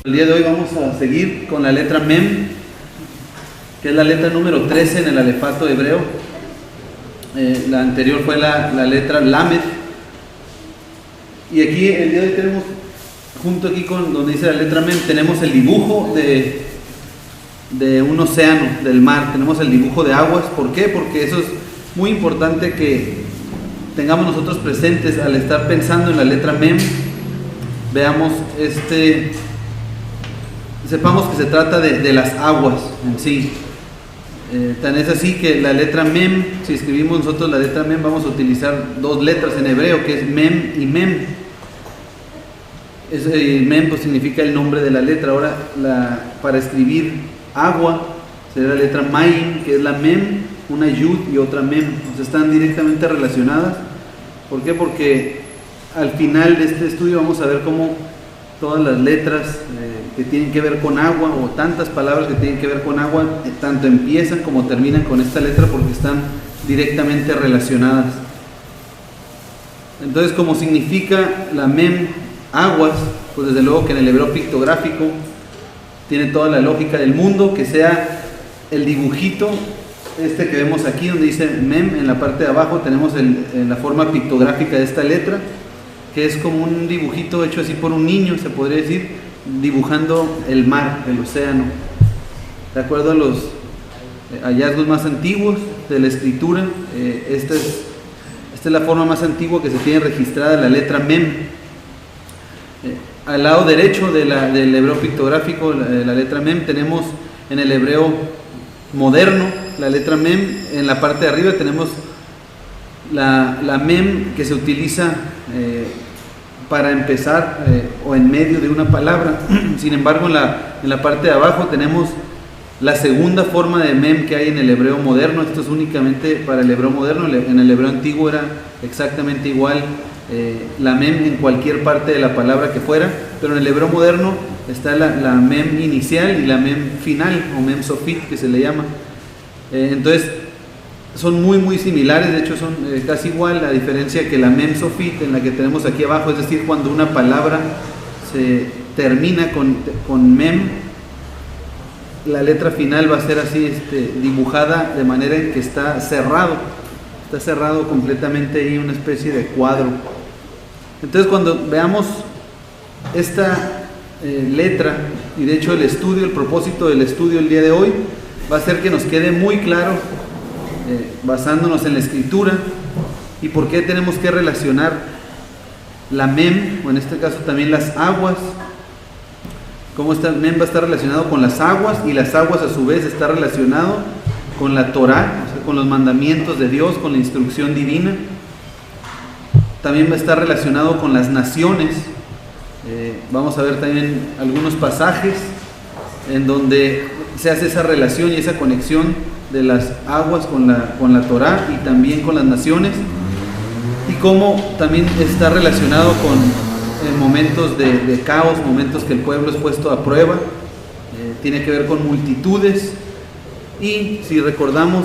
El día de hoy vamos a seguir con la letra Mem, que es la letra número 13 en el alefato hebreo. La anterior fue la letra Lamed. Y aquí el día de hoy tenemos, junto aquí con donde dice la letra Mem, tenemos el dibujo de un océano, del mar. Tenemos el dibujo de aguas. ¿Por qué? Porque eso es muy importante que tengamos nosotros presentes al estar pensando en la letra Mem. Veamos sepamos que se trata de las aguas en sí. Tan es así que la letra Mem, si escribimos nosotros la letra Mem, vamos a utilizar dos letras en hebreo, que es Mem y Mem. Mem pues significa el nombre de la letra. Ahora, para escribir agua, sería la letra Mayim, que es la Mem, una Yud y otra Mem. O sea, están directamente relacionadas. ¿Por qué? Porque al final de este estudio vamos a ver cómo todas las letras que tienen que ver con agua, o tantas palabras que tienen que ver con agua, tanto empiezan como terminan con esta letra, porque están directamente relacionadas. Entonces, como significa la Mem aguas, pues desde luego que en el hebreo pictográfico tiene toda la lógica del mundo, que sea el dibujito que vemos aquí donde dice Mem. En la parte de abajo tenemos la forma pictográfica de esta letra, que es como un dibujito hecho así por un niño, se podría decir, dibujando el mar, el océano. De acuerdo a los hallazgos más antiguos de la escritura, esta es la forma más antigua que se tiene registrada, la letra Mem. Al lado derecho del hebreo pictográfico, la letra Mem, tenemos en el hebreo moderno la letra Mem. En la parte de arriba tenemos la Mem que se utiliza para empezar o en medio de una palabra. Sin embargo, en la parte de abajo tenemos la segunda forma de Mem que hay en el hebreo moderno. Esto es únicamente para el hebreo moderno. En el hebreo antiguo era exactamente igual, la Mem en cualquier parte de la palabra que fuera, pero en el hebreo moderno está la Mem inicial y la Mem final, o Mem Sofit, que se le llama. Entonces son muy similares, de hecho son casi igual, a diferencia que la Mem Sofit, en la que tenemos aquí abajo, es decir, cuando una palabra se termina con Mem, la letra final va a ser así, dibujada de manera en que está cerrado completamente ahí, una especie de cuadro. Entonces, cuando veamos esta letra, y de hecho el propósito del estudio el día de hoy va a ser que nos quede muy claro, basándonos en la escritura, y por qué tenemos que relacionar la Mem, o en este caso también las aguas. Cómo esta Mem va a estar relacionado con las aguas, y las aguas a su vez está relacionado con la Torah, o sea, con los mandamientos de Dios, con la instrucción divina. También va a estar relacionado con las naciones. Vamos a ver también algunos pasajes en donde se hace esa relación y esa conexión de las aguas con la Torah y también con las naciones, y cómo también está relacionado con momentos de caos, momentos que el pueblo es puesto a prueba. Tiene que ver con multitudes. Y si recordamos,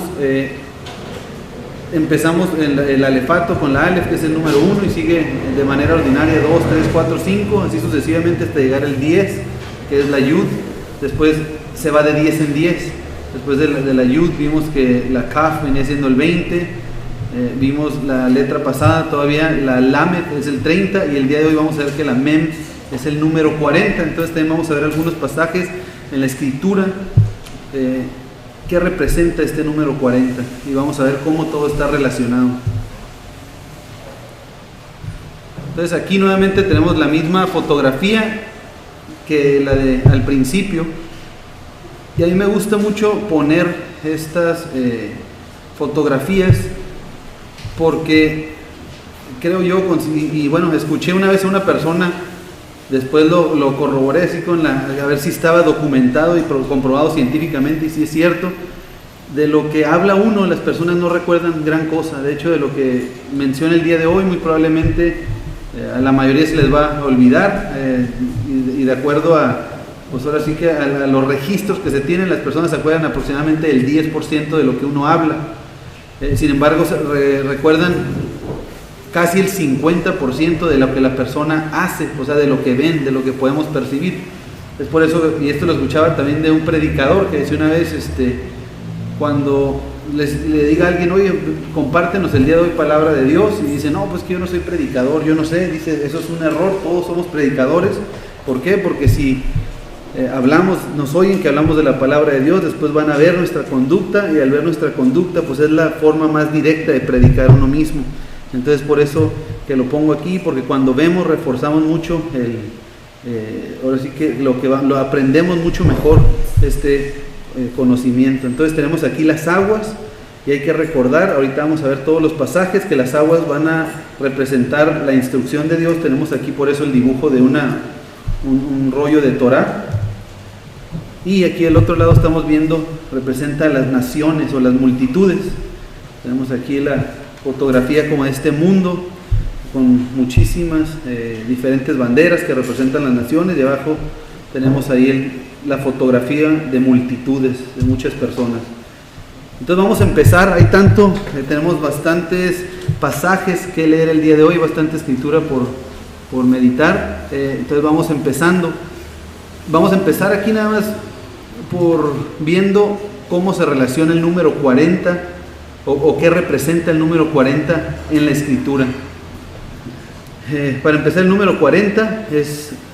empezamos el alefato con la Aleph, que es el número 1, y sigue de manera ordinaria 2, 3, 4, 5, así sucesivamente hasta llegar al 10, que es la Yud. Después se va de 10 en 10. Después de la Yud vimos que la Kaf venía siendo el 20. Vimos la letra pasada todavía, la Lamed es el 30, y el día de hoy vamos a ver que la Mem es el número 40. Entonces también vamos a ver algunos pasajes en la escritura que representa este número 40, y vamos a ver cómo todo está relacionado. Entonces aquí nuevamente tenemos la misma fotografía que la de al principio, y a mí me gusta mucho poner estas fotografías porque creo yo, y bueno, escuché una vez a una persona, después lo corroboré así a ver si estaba documentado y comprobado científicamente, y si es cierto, de lo que habla uno, las personas no recuerdan gran cosa. De hecho, de lo que menciona el día de hoy, muy probablemente a la mayoría se les va a olvidar, y de acuerdo pues ahora sí que a los registros que se tienen, las personas se acuerdan aproximadamente del 10% de lo que uno habla. Sin embargo, recuerdan casi el 50% de lo que la persona hace, o sea, de lo que ven, de lo que podemos percibir. Es por eso, y esto lo escuchaba también de un predicador que decía una vez, cuando le diga a alguien, oye, compártenos el día de hoy palabra de Dios, y dice, no, pues que yo no soy predicador, yo no sé, dice, eso es un error, todos somos predicadores. ¿Por qué? Porque si nos oyen que hablamos de la palabra de Dios, después van a ver nuestra conducta, y al ver nuestra conducta, pues es la forma más directa de predicar uno mismo. Entonces por eso que lo pongo aquí, porque cuando vemos reforzamos mucho ahora sí que lo aprendemos mucho mejor conocimiento. Entonces tenemos aquí las aguas, y hay que recordar, ahorita vamos a ver todos los pasajes, que las aguas van a representar la instrucción de Dios. Tenemos aquí por eso el dibujo de un rollo de Torá, y aquí al otro lado estamos viendo, representa las naciones o las multitudes. Tenemos aquí la fotografía como de este mundo, con muchísimas diferentes banderas que representan las naciones, y abajo tenemos ahí la fotografía de multitudes, de muchas personas. Entonces vamos a empezar, tenemos bastantes pasajes que leer el día de hoy, bastante escritura por meditar. Entonces vamos empezando. Vamos a empezar aquí nada más por viendo cómo se relaciona el número 40 o qué representa el número 40 en la escritura. Para empezar, el número 40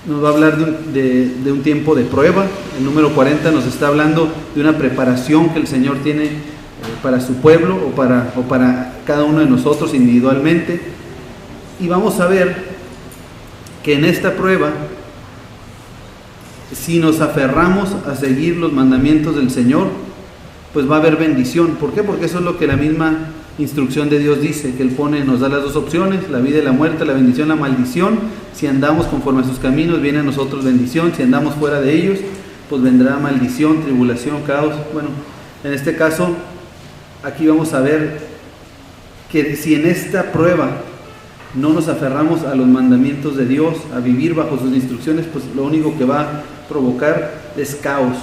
nos va a hablar de un tiempo de prueba. El número 40 nos está hablando de una preparación que el Señor tiene para su pueblo o para cada uno de nosotros individualmente. Y vamos a ver que en esta prueba, si nos aferramos a seguir los mandamientos del Señor, pues va a haber bendición. ¿Por qué? Porque eso es lo que la misma instrucción de Dios dice, que Él nos da las dos opciones, la vida y la muerte, la bendición, la maldición. Si andamos conforme a sus caminos, viene a nosotros bendición; si andamos fuera de ellos, pues vendrá maldición, tribulación, caos. Bueno, en este caso, aquí vamos a ver que si en esta prueba no nos aferramos a los mandamientos de Dios, a vivir bajo sus instrucciones, pues lo único que va a provocar es caos.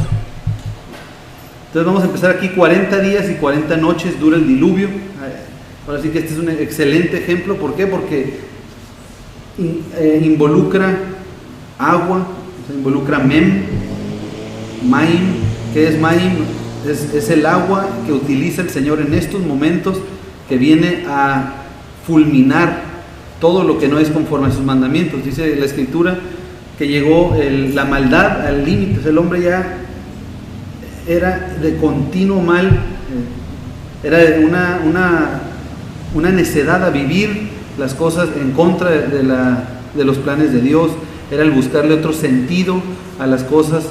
Entonces vamos a empezar aquí. 40 días y 40 noches dura el diluvio. Ahora sí que este es un excelente ejemplo. ¿Por qué? Porque involucra agua, involucra Maim. ¿Qué es Maim? Es el agua que utiliza el Señor en estos momentos, que viene a fulminar todo lo que no es conforme a sus mandamientos. Dice la Escritura que llegó la maldad al límite. El hombre ya era de continuo mal, era una necedad a vivir las cosas en contra de los planes de Dios. Era el buscarle otro sentido a las cosas.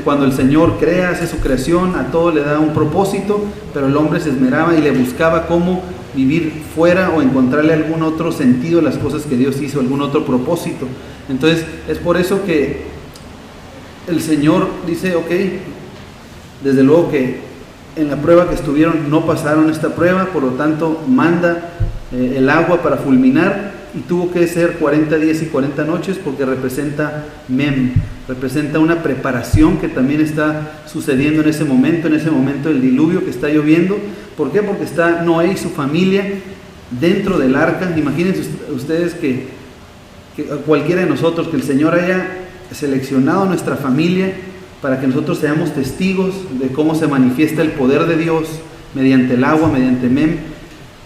Cuando el Señor crea, hace su creación, a todo le da un propósito, pero el hombre se esmeraba y le buscaba cómo vivir fuera o encontrarle algún otro sentido a las cosas que Dios hizo, algún otro propósito. Entonces es por eso que el Señor dice, ok, desde luego que en la prueba que estuvieron no pasaron esta prueba, por lo tanto manda el agua para fulminar, y tuvo que ser 40 días y 40 noches porque representa Mem, representa una preparación que también está sucediendo en ese momento del diluvio que está lloviendo. ¿Por qué? Porque está Noé y su familia dentro del arca. Imagínense ustedes que cualquiera de nosotros, que el Señor haya seleccionado nuestra familia para que nosotros seamos testigos de cómo se manifiesta el poder de Dios mediante el agua, mediante Mem,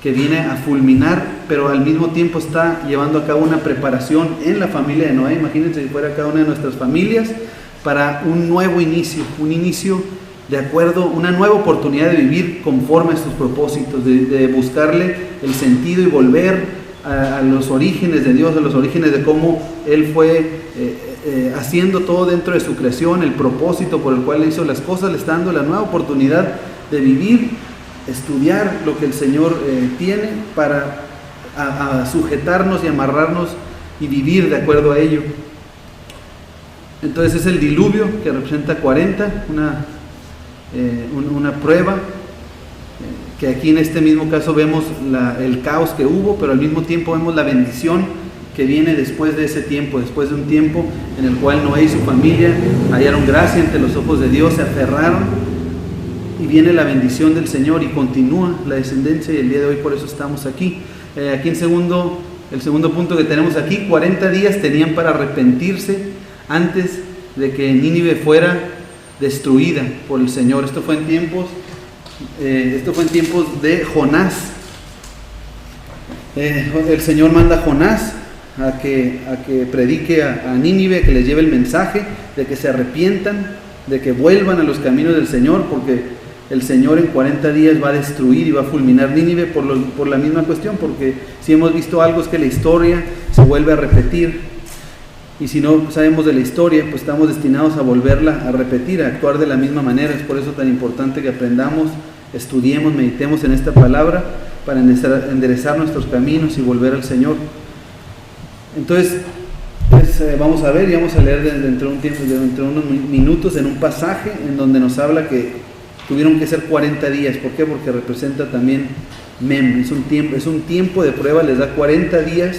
que viene a fulminar, pero al mismo tiempo está llevando a cabo una preparación en la familia de Noé. Imagínense si fuera cada una de nuestras familias, para un nuevo inicio, de acuerdo, una nueva oportunidad de vivir conforme a sus propósitos, de buscarle el sentido y volver a los orígenes de Dios, a los orígenes de cómo Él fue haciendo todo dentro de su creación, el propósito por el cual hizo las cosas. Le está dando la nueva oportunidad de vivir, estudiar lo que el Señor tiene para a sujetarnos y amarrarnos y vivir de acuerdo a ello. Entonces es el diluvio que representa 40, una prueba, que aquí en este mismo caso vemos el caos que hubo, pero al mismo tiempo vemos la bendición que viene después de ese tiempo, después de un tiempo en el cual Noé y su familia hallaron gracia ante los ojos de Dios, se aferraron, y viene la bendición del Señor y continúa la descendencia, y el día de hoy por eso estamos aquí. Aquí el segundo punto que tenemos aquí, 40 días tenían para arrepentirse antes de que Nínive fuera destruida por el Señor. Esto fue en tiempos de Jonás. El Señor manda a Jonás a que predique a Nínive, que les lleve el mensaje de que se arrepientan, de que vuelvan a los caminos del Señor, porque el Señor en 40 días va a destruir y va a fulminar Nínive por la misma cuestión, porque si hemos visto algo es que la historia se vuelve a repetir. Y si no sabemos de la historia, pues estamos destinados a volverla a repetir, a actuar de la misma manera. Es por eso tan importante que aprendamos, estudiemos, meditemos en esta palabra para enderezar nuestros caminos y volver al Señor. Entonces, vamos a ver y vamos a leer dentro de unos minutos en un pasaje en donde nos habla que tuvieron que ser 40 días. ¿Por qué? Porque representa también Mem. Es un tiempo de prueba, les da 40 días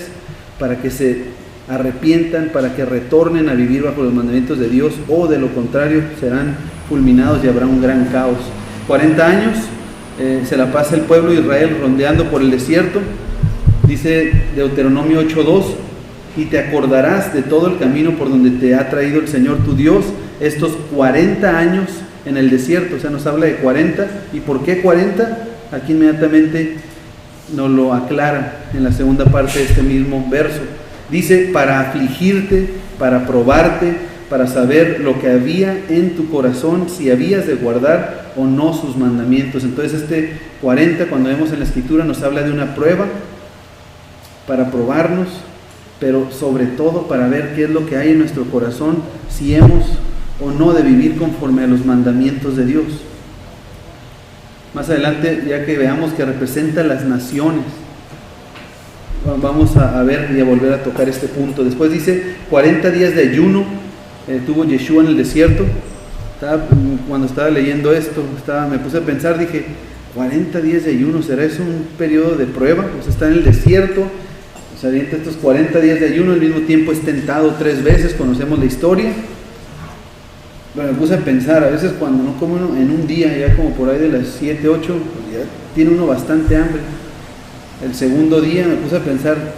para que se arrepientan, para que retornen a vivir bajo los mandamientos de Dios, o de lo contrario serán fulminados y habrá un gran caos. 40 años se la pasa el pueblo de Israel rondeando por el desierto. Dice Deuteronomio 8:2: y te acordarás de todo el camino por donde te ha traído el Señor tu Dios estos 40 años en el desierto. O sea, nos habla de 40. ¿Y por qué 40? Aquí inmediatamente nos lo aclara en la segunda parte de este mismo verso. Dice: para afligirte, para probarte, para saber lo que había en tu corazón, si habías de guardar o no sus mandamientos. Entonces 40, cuando vemos en la Escritura, nos habla de una prueba para probarnos, pero sobre todo para ver qué es lo que hay en nuestro corazón, si hemos o no de vivir conforme a los mandamientos de Dios. Más adelante, ya que veamos que representa las naciones, vamos a ver y a volver a tocar este punto. Después dice 40 días de ayuno tuvo Yeshua en el desierto. Cuando estaba leyendo esto, me puse a pensar, dije, 40 días de ayuno, ¿será eso un periodo de prueba? Pues está en el desierto, se avienta estos 40 días de ayuno, al mismo tiempo es tentado 3 veces, conocemos la historia. Pero me puse a pensar, a veces cuando no come uno en un día, ya como por ahí de las 7, 8, pues ya tiene uno bastante hambre. El segundo día me puse a pensar,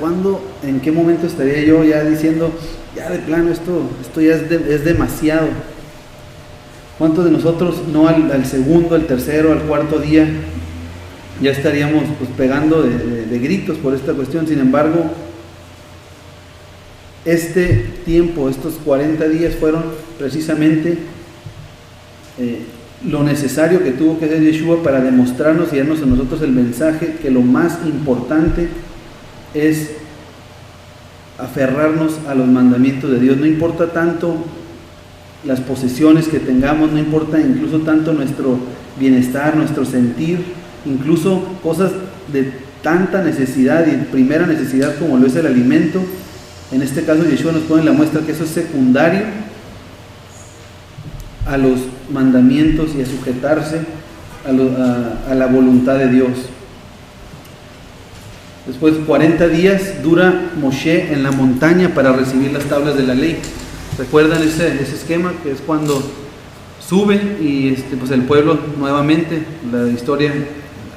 en qué momento estaría yo ya diciendo, ya de plano esto ya es demasiado. ¿Cuántos de nosotros no al segundo, al tercero, al cuarto día ya estaríamos pues pegando de gritos por esta cuestión? Sin embargo, este tiempo, estos 40 días fueron precisamente lo necesario que tuvo que hacer Yeshua para demostrarnos y darnos a nosotros el mensaje que lo más importante es aferrarnos a los mandamientos de Dios. No importa tanto las posesiones que tengamos, no importa incluso tanto nuestro bienestar, nuestro sentir, incluso cosas de tanta necesidad y primera necesidad como lo es el alimento. En este caso Yeshua nos pone la muestra que eso es secundario a los mandamientos y a sujetarse a la voluntad de Dios. Después 40 días dura Moshe en la montaña para recibir las tablas de la ley. ¿Recuerdan ese esquema? Que es cuando sube y pues el pueblo nuevamente, la historia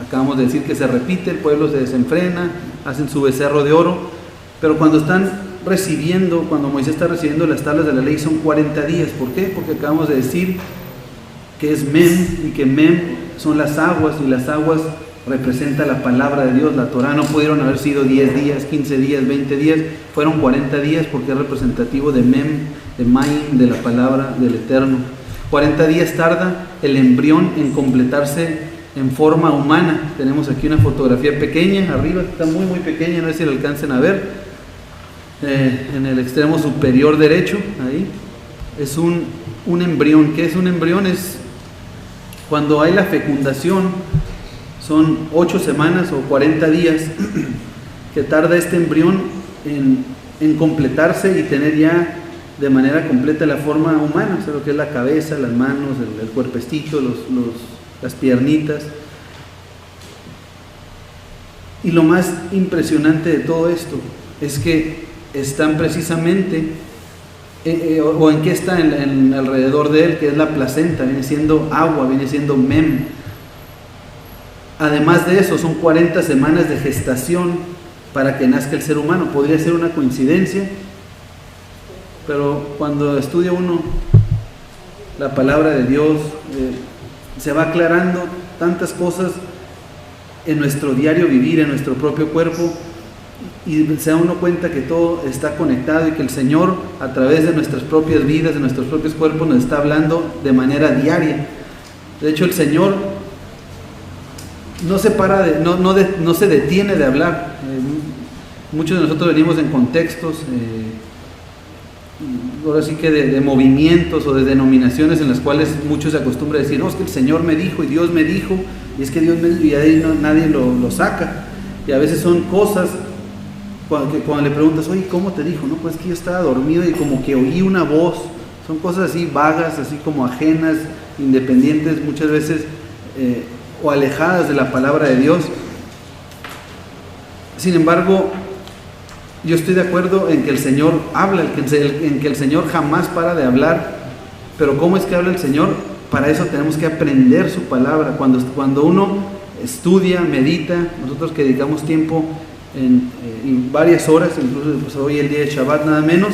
acabamos de decir que se repite, el pueblo se desenfrena, hacen su becerro de oro, pero cuando Moisés está recibiendo las tablas de la ley son 40 días. ¿Por qué? Porque acabamos de decir que es Mem, y que Mem son las aguas, y las aguas representa la palabra de Dios, la Torah. No pudieron haber sido 10 días, 15 días, 20 días, fueron 40 días porque es representativo de Mem, de Mayim, de la palabra del Eterno. 40 días tarda el embrión en completarse en forma humana. Tenemos aquí una fotografía pequeña, arriba está muy muy pequeña, no sé si la alcancen a ver. En el extremo superior derecho, ahí, es un embrión. ¿Qué es un embrión? Es cuando hay la fecundación, son 8 semanas o 40 días que tarda este embrión en completarse y tener ya de manera completa la forma humana, o sea, lo que es la cabeza, las manos, el cuerpecito, las piernitas. Y lo más impresionante de todo esto es que están precisamente, o en qué está en alrededor de él, que es la placenta, viene siendo agua, viene siendo Mem. Además de eso, son 40 semanas de gestación para que nazca el ser humano. Podría ser una coincidencia, pero cuando estudia uno la palabra de Dios, se va aclarando tantas cosas en nuestro diario vivir, en nuestro propio cuerpo, y se da uno cuenta que todo está conectado y que el Señor, a través de nuestras propias vidas, de nuestros propios cuerpos, nos está hablando de manera diaria. De hecho, el Señor no se detiene de hablar. Muchos de nosotros venimos en contextos, ahora sí que de movimientos o de denominaciones en las cuales muchos se acostumbran a decir, no, es que el Señor me dijo y Dios me dijo, y es que Dios me dijo, y ahí nadie lo saca. Y a veces son cosas cuando le preguntas, oye, ¿cómo te dijo? No, pues que yo estaba dormido y como que oí una voz. Son cosas así vagas, así como ajenas, independientes, muchas veces o alejadas de la palabra de Dios. Sin embargo, yo estoy de acuerdo en que el Señor habla, en que el Señor jamás para de hablar. Pero ¿cómo es que habla el Señor? Para eso tenemos que aprender su palabra. Cuando uno estudia, medita, nosotros que dedicamos tiempo en varias horas, incluso pues hoy el día de Shabbat nada menos,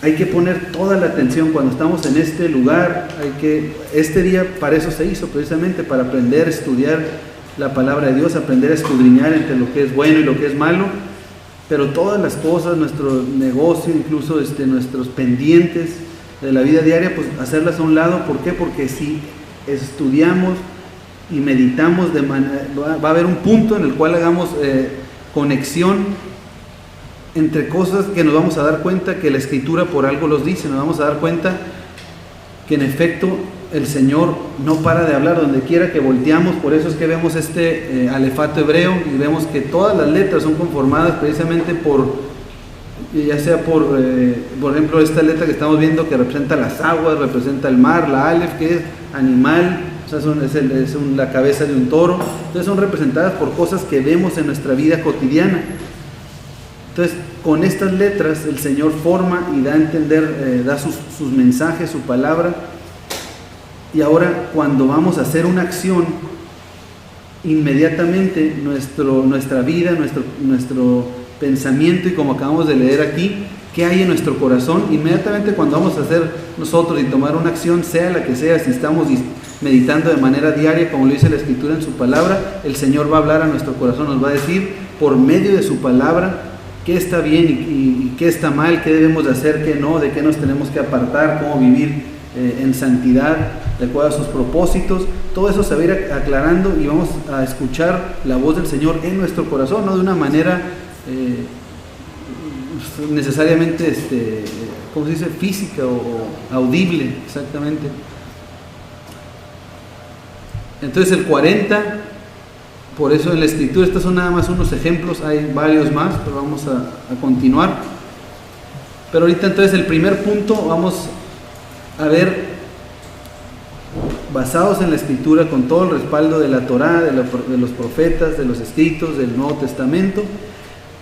hay que poner toda la atención cuando estamos en este lugar. Este día para eso se hizo, precisamente para aprender a estudiar la palabra de Dios, aprender a escudriñar entre lo que es bueno y lo que es malo. Pero todas las cosas, nuestro negocio, incluso nuestros pendientes de la vida diaria, pues hacerlas a un lado. ¿Por qué? Porque si estudiamos y meditamos va a haber un punto en el cual hagamos conexión entre cosas que nos vamos a dar cuenta que la Escritura por algo los dice. Nos vamos a dar cuenta que en efecto el Señor no para de hablar donde quiera que volteamos. Por eso es que vemos alefato hebreo y vemos que todas las letras son conformadas precisamente ya sea por ejemplo, esta letra que estamos viendo que representa las aguas, representa el mar, la alef que es animal, o sea, es la cabeza de un toro. Entonces son representadas por cosas que vemos en nuestra vida cotidiana. Entonces, con estas letras el Señor forma y da a entender, da sus mensajes, su palabra. Y ahora, cuando vamos a hacer una acción, inmediatamente nuestra vida, nuestro pensamiento, y como acabamos de leer aquí, ¿qué hay en nuestro corazón? Inmediatamente cuando vamos a hacer nosotros y tomar una acción, sea la que sea, si estamos meditando de manera diaria, como lo dice la Escritura en su palabra, el Señor va a hablar a nuestro corazón, nos va a decir por medio de su palabra qué está bien y qué está mal, qué debemos de hacer, qué no, de qué nos tenemos que apartar, cómo vivir en santidad, de acuerdo a sus propósitos. Todo eso se va a ir aclarando y vamos a escuchar la voz del Señor en nuestro corazón, no de una manera necesariamente, ¿cómo se dice? Física o audible, exactamente. Entonces el 40, por eso en la Escritura, estos son nada más unos ejemplos, hay varios más, pero vamos a continuar. Pero ahorita entonces el primer punto vamos a ver, basados en la Escritura, con todo el respaldo de la Torá, de los profetas, de los escritos, del Nuevo Testamento,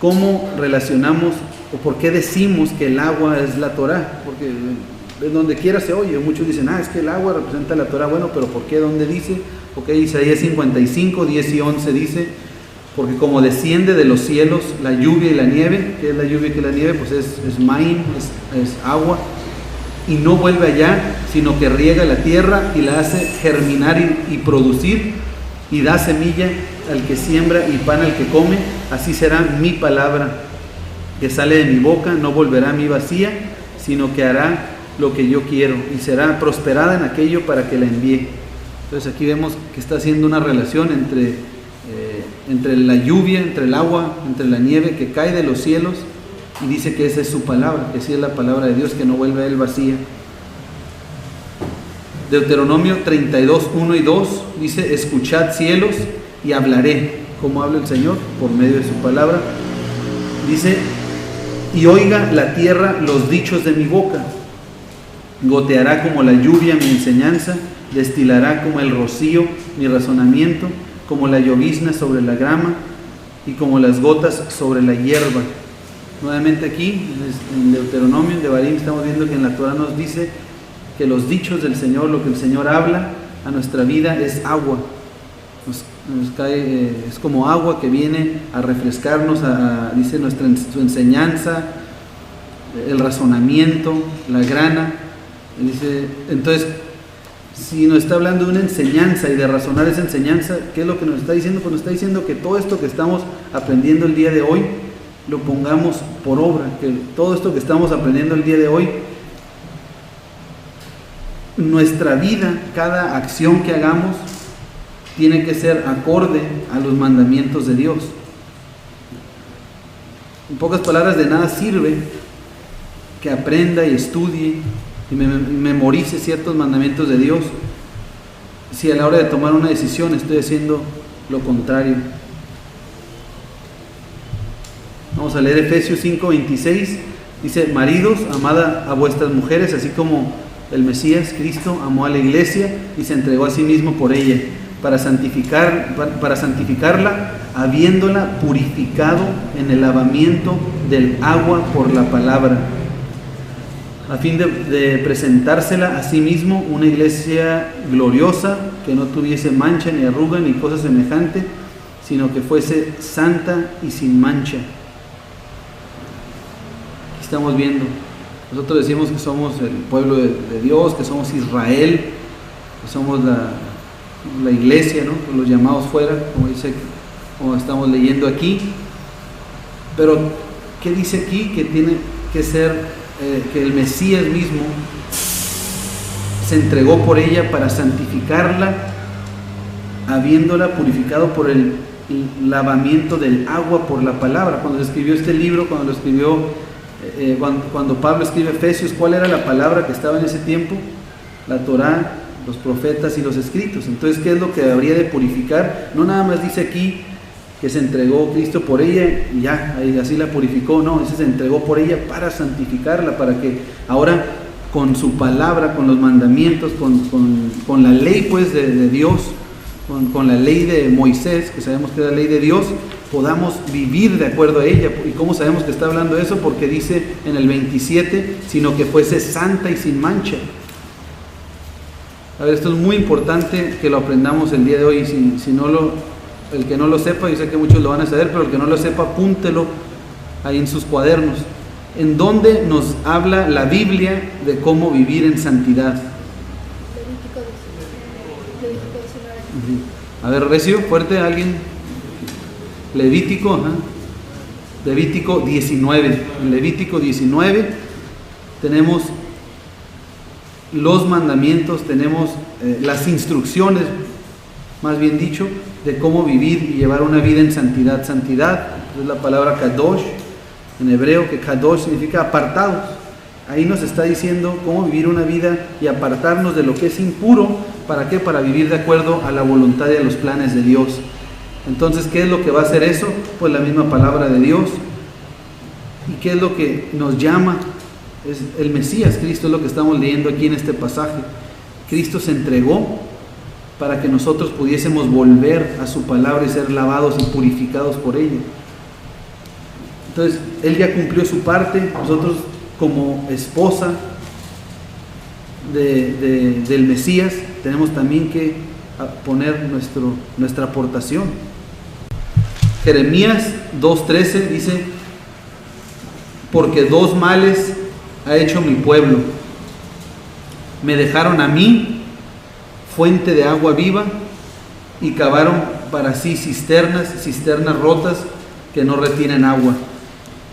cómo relacionamos o por qué decimos que el agua es la Torá. Porque de donde quiera se oye, muchos dicen, es que el agua representa la Torá. Bueno, pero ¿por qué? ¿Dónde dice? Porque Isaías 55, 10 y 11 dice, porque como desciende de los cielos la lluvia y la nieve. ¿Qué es la lluvia y qué es la nieve? Pues es maín, es agua, y no vuelve allá, sino que riega la tierra y la hace germinar y producir, y da semilla al que siembra y pan al que come. Así será mi palabra que sale de mi boca, no volverá a mí vacía, sino que hará lo que yo quiero, y será prosperada en aquello para que la envíe. Entonces aquí vemos que está haciendo una relación entre la lluvia, entre el agua, entre la nieve que cae de los cielos, y dice que esa es su palabra, que sí es la palabra de Dios, que no vuelve a él vacía. Deuteronomio 32, 1 y 2 dice, escuchad cielos y hablaré. ¿Cómo habla el Señor? Por medio de su palabra. Dice, y oiga la tierra los dichos de mi boca. Goteará como la lluvia mi enseñanza, destilará como el rocío mi razonamiento, como la llovizna sobre la grama y como las gotas sobre la hierba. Nuevamente aquí, en Deuteronomio, en Devarim, estamos viendo que en la Torah nos dice que los dichos del Señor, lo que el Señor habla a nuestra vida es agua. Nos cae, es como agua que viene a refrescarnos, dice su enseñanza, el razonamiento, la grana. Dice, entonces, Si nos está hablando de una enseñanza y de razonar esa enseñanza, ¿qué es lo que nos está diciendo? Pues nos está diciendo que todo esto que estamos aprendiendo el día de hoy lo pongamos por obra, que todo esto que estamos aprendiendo el día de hoy, nuestra vida, cada acción que hagamos, tiene que ser acorde a los mandamientos de Dios. En pocas palabras, de nada sirve que aprenda y estudie y memorice ciertos mandamientos de Dios si a la hora de tomar una decisión estoy haciendo lo contrario. Vamos a leer Efesios 5:26. Dice: maridos, amad a vuestras mujeres, así como el Mesías, Cristo, amó a la iglesia y se entregó a sí mismo por ella, para santificarla, habiéndola purificado en el lavamiento del agua por la palabra, a fin de presentársela a sí mismo una iglesia gloriosa, que no tuviese mancha ni arruga ni cosa semejante, sino que fuese santa y sin mancha. Aquí estamos viendo, nosotros decimos que somos el pueblo de Dios, que somos Israel, que somos la iglesia, ¿no? Los llamados fuera, como estamos leyendo aquí. Pero ¿qué dice aquí? Que tiene que ser que el Mesías mismo se entregó por ella para santificarla, habiéndola purificado por el lavamiento del agua por la palabra. Cuando se escribió este libro, cuando Pablo escribe Efesios, ¿cuál era la palabra que estaba en ese tiempo? La Torá, los profetas y los escritos. Entonces, ¿qué es lo que habría de purificar? No nada más dice aquí que se entregó Cristo por ella y ya, así la purificó. No, dice se entregó por ella para santificarla, para que ahora con su palabra, con los mandamientos, con la ley pues de Dios, con la ley de Moisés, que sabemos que es la ley de Dios, podamos vivir de acuerdo a ella. ¿Y cómo sabemos que está hablando de eso? Porque dice en el 27, sino que fuese santa y sin mancha. A ver, esto es muy importante que lo aprendamos el día de hoy. Si no el que no lo sepa, yo sé que muchos lo van a saber, pero el que no lo sepa, apúntelo ahí en sus cuadernos. ¿En dónde nos habla la Biblia de cómo vivir en santidad? A ver, recio, fuerte, alguien. Levítico, Levítico 19. En Levítico 19 tenemos los mandamientos, tenemos las instrucciones, más bien dicho, de cómo vivir y llevar una vida en santidad. Santidad es la palabra kadosh en hebreo, que kadosh significa apartados. Ahí nos está diciendo cómo vivir una vida y apartarnos de lo que es impuro. ¿Para qué? Para vivir de acuerdo a la voluntad y a los planes de Dios. Entonces, ¿qué es lo que va a hacer eso? Pues la misma palabra de Dios. ¿Y qué es lo que nos llama? Es el Mesías, Cristo, es lo que estamos leyendo aquí en este pasaje. Cristo se entregó para que nosotros pudiésemos volver a su palabra y ser lavados y purificados por ella. Entonces, Él ya cumplió su parte. Nosotros, como esposa del Mesías, tenemos también que poner nuestra aportación. Jeremías 2:13 dice: porque dos males ha hecho mi pueblo. Me dejaron a mí, fuente de agua viva, y cavaron para sí cisternas rotas que no retienen agua.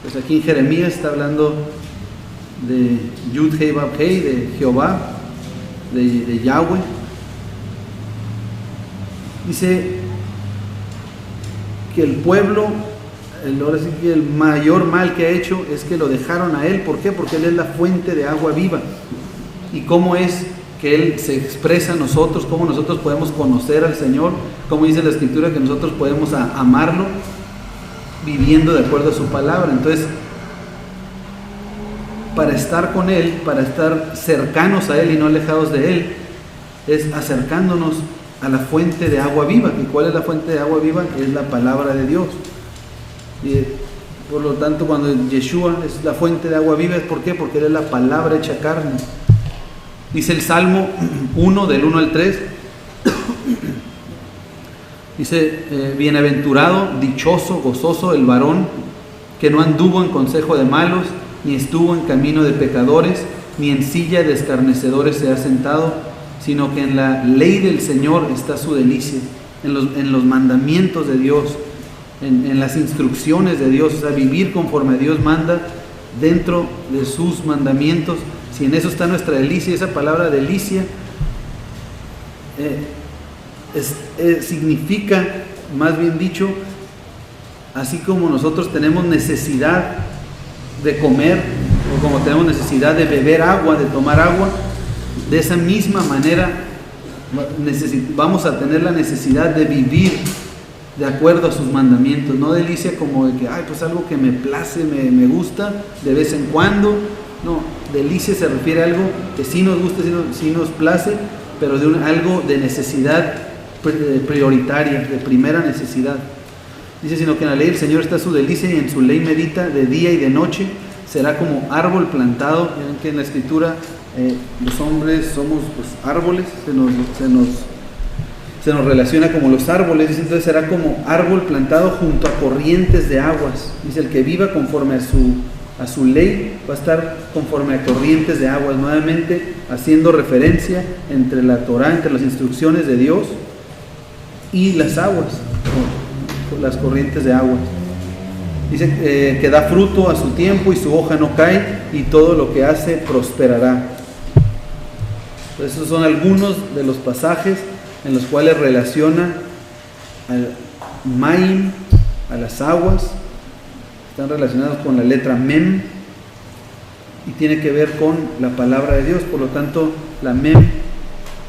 Pues aquí en Jeremías está hablando de Yud Hei Vav Hei, de Jehová, de Yahweh. Dice que el pueblo, ahora sí que el mayor mal que ha hecho es que lo dejaron a Él. ¿Por qué? Porque Él es la fuente de agua viva. ¿Y cómo es que Él se expresa a nosotros? ¿Cómo nosotros podemos conocer al Señor? ¿Cómo dice la Escritura que nosotros podemos amarlo? Viviendo de acuerdo a su palabra. Entonces, para estar con Él, para estar cercanos a Él y no alejados de Él, es acercándonos a la fuente de agua viva. ¿Y cuál es la fuente de agua viva? Es la palabra de Dios. Y por lo tanto, cuando Yeshua es la fuente de agua viva, ¿es por qué? Porque Él es la palabra hecha carne. Dice el Salmo 1, del 1 al 3, dice: bienaventurado, dichoso, gozoso el varón que no anduvo en consejo de malos, ni estuvo en camino de pecadores, ni en silla de escarnecedores se ha sentado, sino que en la ley del Señor está su delicia, en los mandamientos de Dios, en las instrucciones de Dios, o sea, vivir conforme a Dios manda dentro de sus mandamientos. Si en eso está nuestra delicia, esa palabra delicia significa, más bien dicho, así como nosotros tenemos necesidad de comer, o como tenemos necesidad de beber agua, de tomar agua, de esa misma manera vamos a tener la necesidad de vivir de acuerdo a sus mandamientos. No delicia como de que, ay, pues algo que me place, me gusta de vez en cuando. No, delicia se refiere a algo que sí nos gusta, sí nos place, pero de algo de necesidad prioritaria, de primera necesidad. Dice, sino que en la ley del Señor está su delicia y en su ley medita de día y de noche. Será como árbol plantado. Ven que en la Escritura los hombres somos pues, árboles, se nos relaciona como los árboles. Dice, entonces será como árbol plantado junto a corrientes de aguas. Dice, el que viva conforme a su ley va a estar conforme a corrientes de aguas. Nuevamente haciendo referencia entre la Torah, entre las instrucciones de Dios y las aguas, las corrientes de aguas. Dice que da fruto a su tiempo y su hoja no cae y todo lo que hace prosperará. Entonces, esos son algunos de los pasajes en los cuales relaciona al Maim, a las aguas. Están relacionados con la letra Mem y tiene que ver con la palabra de Dios. Por lo tanto, la Mem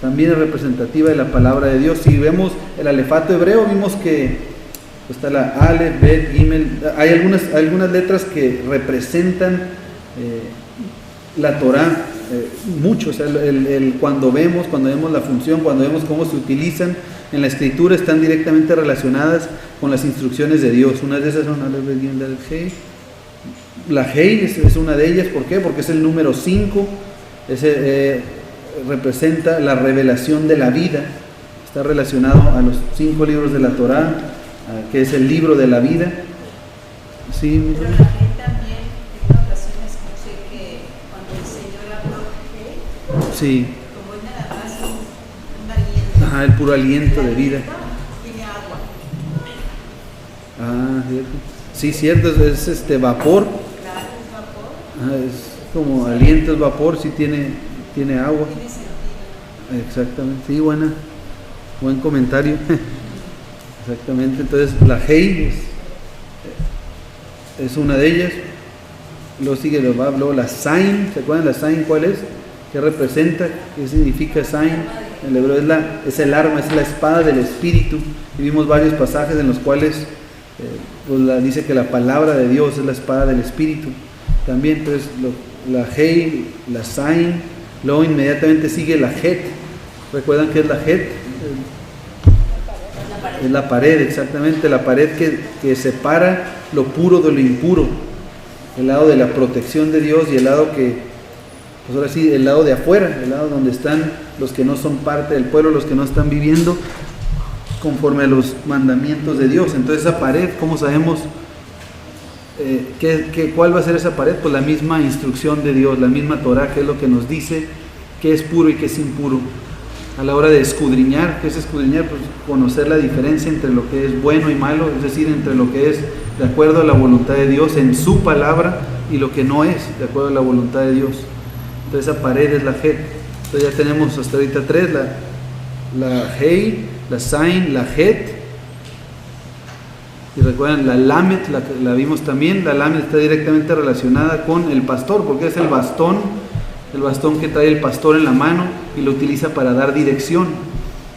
también es representativa de la palabra de Dios. Si vemos el alefato hebreo, vimos que está la Aleph, Bet, Gimel. Hay algunas letras que representan la Torah mucho. O sea, cuando vemos la función, cuando vemos cómo se utilizan en la Escritura, están directamente relacionadas con las instrucciones de Dios. Una de esas son Aleph, Bet, Gimel, Dalet, Hei. La Hei es una de ellas. ¿Por qué? Porque es el número 5. Representa la revelación de la vida. Está relacionado a los 5 libros de la Torah, que es el libro de la vida. Sí, pero la gente también en ocasiones escuché que cuando el Señor habló de sí, como es nada más un aliento. Ajá, el puro aliento de vida. Tiene agua. Cierto. Sí, cierto, es vapor. Claro, es vapor. Es como aliento, es vapor, sí tiene agua. Tiene sentido. Exactamente, sí, buen comentario. Exactamente, entonces la Hei es una de ellas. Luego sigue luego la Zain. ¿Se acuerdan la Zain cuál es? ¿Qué representa? ¿Qué significa Zain? En el hebreo es el arma, es la espada del Espíritu. Y vimos varios pasajes en los cuales dice que la palabra de Dios es la espada del Espíritu. También, entonces, la Hei, la Zain. Luego inmediatamente sigue la Het. ¿Recuerdan qué es la Het? Es la pared, exactamente, la pared que separa lo puro de lo impuro, el lado de la protección de Dios y el lado que, pues ahora sí, el lado de afuera, el lado donde están los que no son parte del pueblo, los que no están viviendo conforme a los mandamientos de Dios. Entonces esa pared, ¿cómo sabemos cuál va a ser esa pared? Pues la misma instrucción de Dios, la misma Torah, que es lo que nos dice qué es puro y qué es impuro. A la hora de escudriñar, ¿qué es escudriñar? Pues conocer la diferencia entre lo que es bueno y malo, es decir, entre lo que es de acuerdo a la voluntad de Dios en su palabra y lo que no es de acuerdo a la voluntad de Dios. Entonces esa pared es la Het. Entonces ya tenemos hasta ahorita 3, la Hei, la Zain, la Het. Y recuerdan, la Lamet, la vimos también. La Lamet está directamente relacionada con el pastor, porque es el bastón que trae el pastor en la mano y lo utiliza para dar dirección.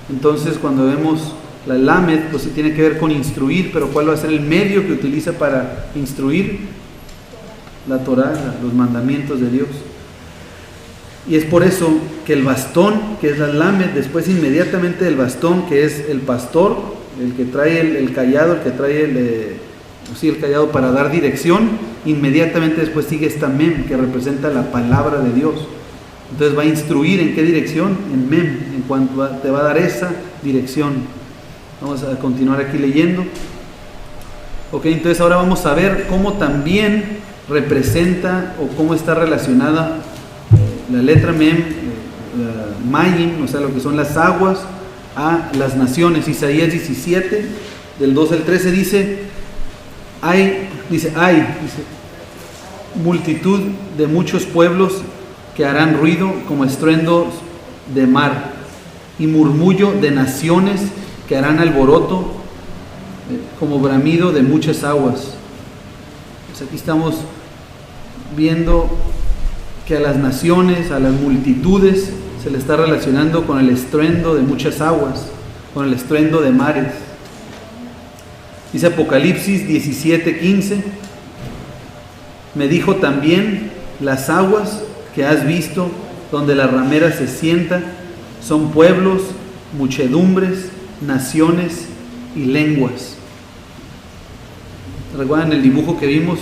Entonces cuando vemos la Lamed, pues sí tiene que ver con instruir, pero ¿cuál va a ser el medio que utiliza para instruir? La Torah, los mandamientos de Dios. Y es por eso que el bastón, que es la Lamed, después inmediatamente del bastón, que es el pastor, el que trae el cayado, el que trae el cayado para dar dirección, inmediatamente después sigue esta Mem, que representa la palabra de Dios. Entonces va a instruir en qué dirección, en Mem, en cuanto te va a dar esa dirección. Vamos a continuar aquí leyendo. Ok, entonces ahora vamos a ver cómo también representa o cómo está relacionada la letra Mem, Mayim, o sea, lo que son las aguas, a las naciones. Isaías 17, del 2 al 13 dice, dice, multitud de muchos pueblos que harán ruido como estruendos de mar y murmullo de naciones que harán alboroto como bramido de muchas aguas. Pues aquí estamos viendo que a las naciones, a las multitudes, se le está relacionando con el estruendo de muchas aguas, con el estruendo de mares. Dice Apocalipsis 17:15, me dijo también, las aguas que has visto, donde la ramera se sienta, son pueblos, muchedumbres, naciones y lenguas. ¿Recuerdan el dibujo que vimos?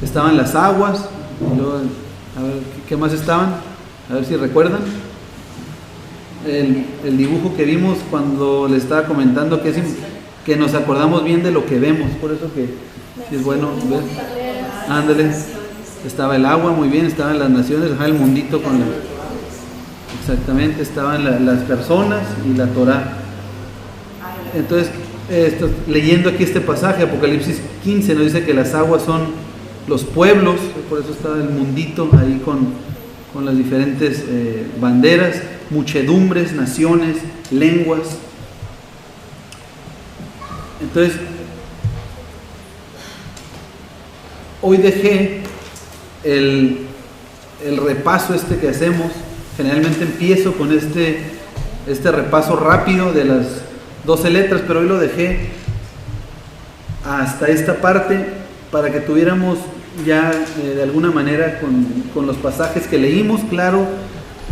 Estaban las aguas, y luego, a ver, ¿qué más estaban? A ver si recuerdan. El dibujo que vimos cuando le estaba comentando que nos acordamos bien de lo que vemos, por eso que es bueno ver. Ándale, estaba el agua, muy bien, estaban las naciones, el mundito con la... Exactamente, estaban las personas y la Torá. Entonces, leyendo aquí este pasaje, Apocalipsis 15 nos dice que las aguas son los pueblos, por eso estaba el mundito ahí con las diferentes banderas, muchedumbres, naciones, lenguas. Entonces, hoy dejé el repaso que hacemos. Generalmente empiezo con este repaso rápido de las 12 letras, pero hoy lo dejé hasta esta parte para que tuviéramos ya de alguna manera con los pasajes que leímos, claro,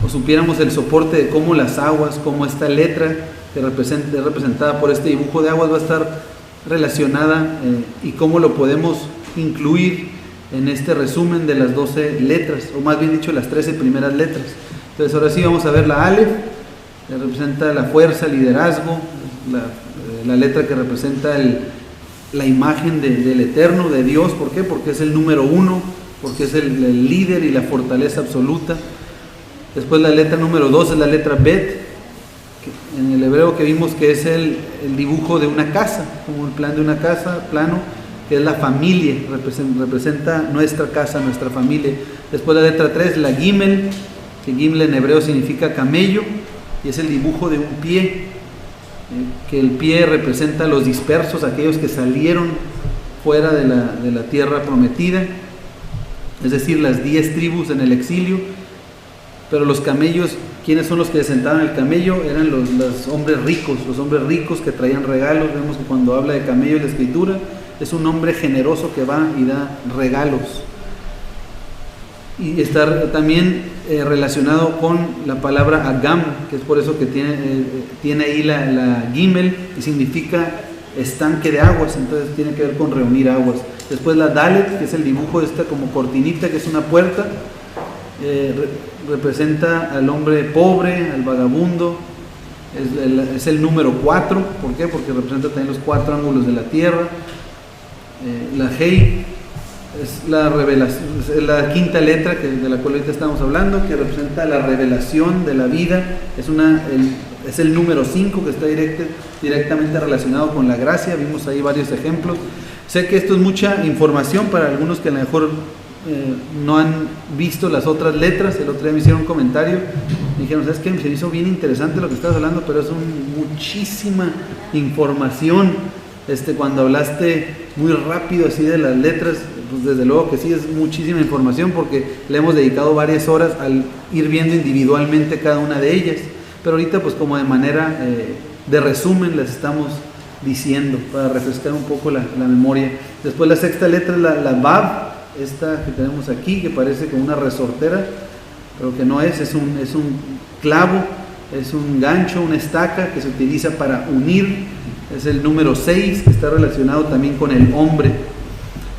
o supiéramos el soporte de cómo las aguas, cómo esta letra que es representada por este dibujo de aguas va a estar relacionada y cómo lo podemos incluir en este resumen de las 12 letras, o más bien dicho las 13 primeras letras. Entonces ahora sí vamos a ver la Aleph, que representa la fuerza, el liderazgo, la letra que representa la imagen del Eterno, de Dios. ¿Por qué? Porque es el número 1, porque es el líder y la fortaleza absoluta. Después la letra número 2 es la letra Bet, que en el hebreo que vimos que es el dibujo de una casa, como el plan de una casa, plano, que es la familia, representa nuestra casa, nuestra familia. Después la letra 3, la Gimel, que Gimel en hebreo significa camello, y es el dibujo de un pie, que el pie representa a los dispersos, aquellos que salieron fuera de la tierra prometida, es decir, las 10 tribus en el exilio. Pero los camellos, ¿quiénes son los que sentaban el camello? Eran los hombres ricos que traían regalos. Vemos que cuando habla de camello en la escritura, es un hombre generoso que va y da regalos. Y está también relacionado con la palabra Agam, que es por eso que tiene ahí la Gimel, y significa estanque de aguas, entonces tiene que ver con reunir aguas. Después la Dalet, que es el dibujo de esta como cortinita, que es una puerta, representa al hombre pobre, al vagabundo, es el número 4, ¿por qué? Porque representa también los 4 ángulos de la tierra. La Hei es la revelación, es la quinta letra de la cual ahorita estamos hablando, que representa la revelación de la vida, es el número 5 que está directamente relacionado con la gracia. Vimos ahí varios ejemplos. Sé que esto es mucha información para algunos que a lo mejor no han visto las otras letras. El otro día me hicieron un comentario, me dijeron, ¿sabes qué? Se me hizo bien interesante lo que estás hablando, pero es muchísima información. Cuando hablaste muy rápido así de las letras, pues desde luego que sí, es muchísima información, porque le hemos dedicado varias horas al ir viendo individualmente cada una de ellas, pero ahorita pues como de manera de resumen las estamos diciendo para refrescar un poco la memoria. Después la sexta letra es la Vav, esta que tenemos aquí, que parece como una resortera, pero que no es un clavo, es un gancho, una estaca que se utiliza para unir. Es el número 6, que está relacionado también con el hombre.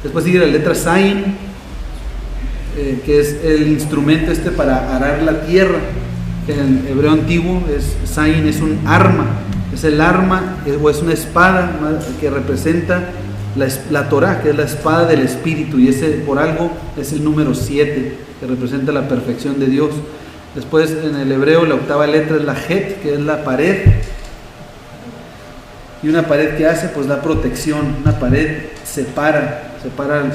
Después sigue la letra Zayin, que es el instrumento para arar la tierra, que en el hebreo antiguo Zayin es un arma, es el arma o es una espada que representa la Torá, que es la espada del Espíritu, y ese por algo es el número 7, que representa la perfección de Dios. Después en el hebreo la octava letra es la Het, que es la pared. Y una pared que hace, pues da protección. Una pared separa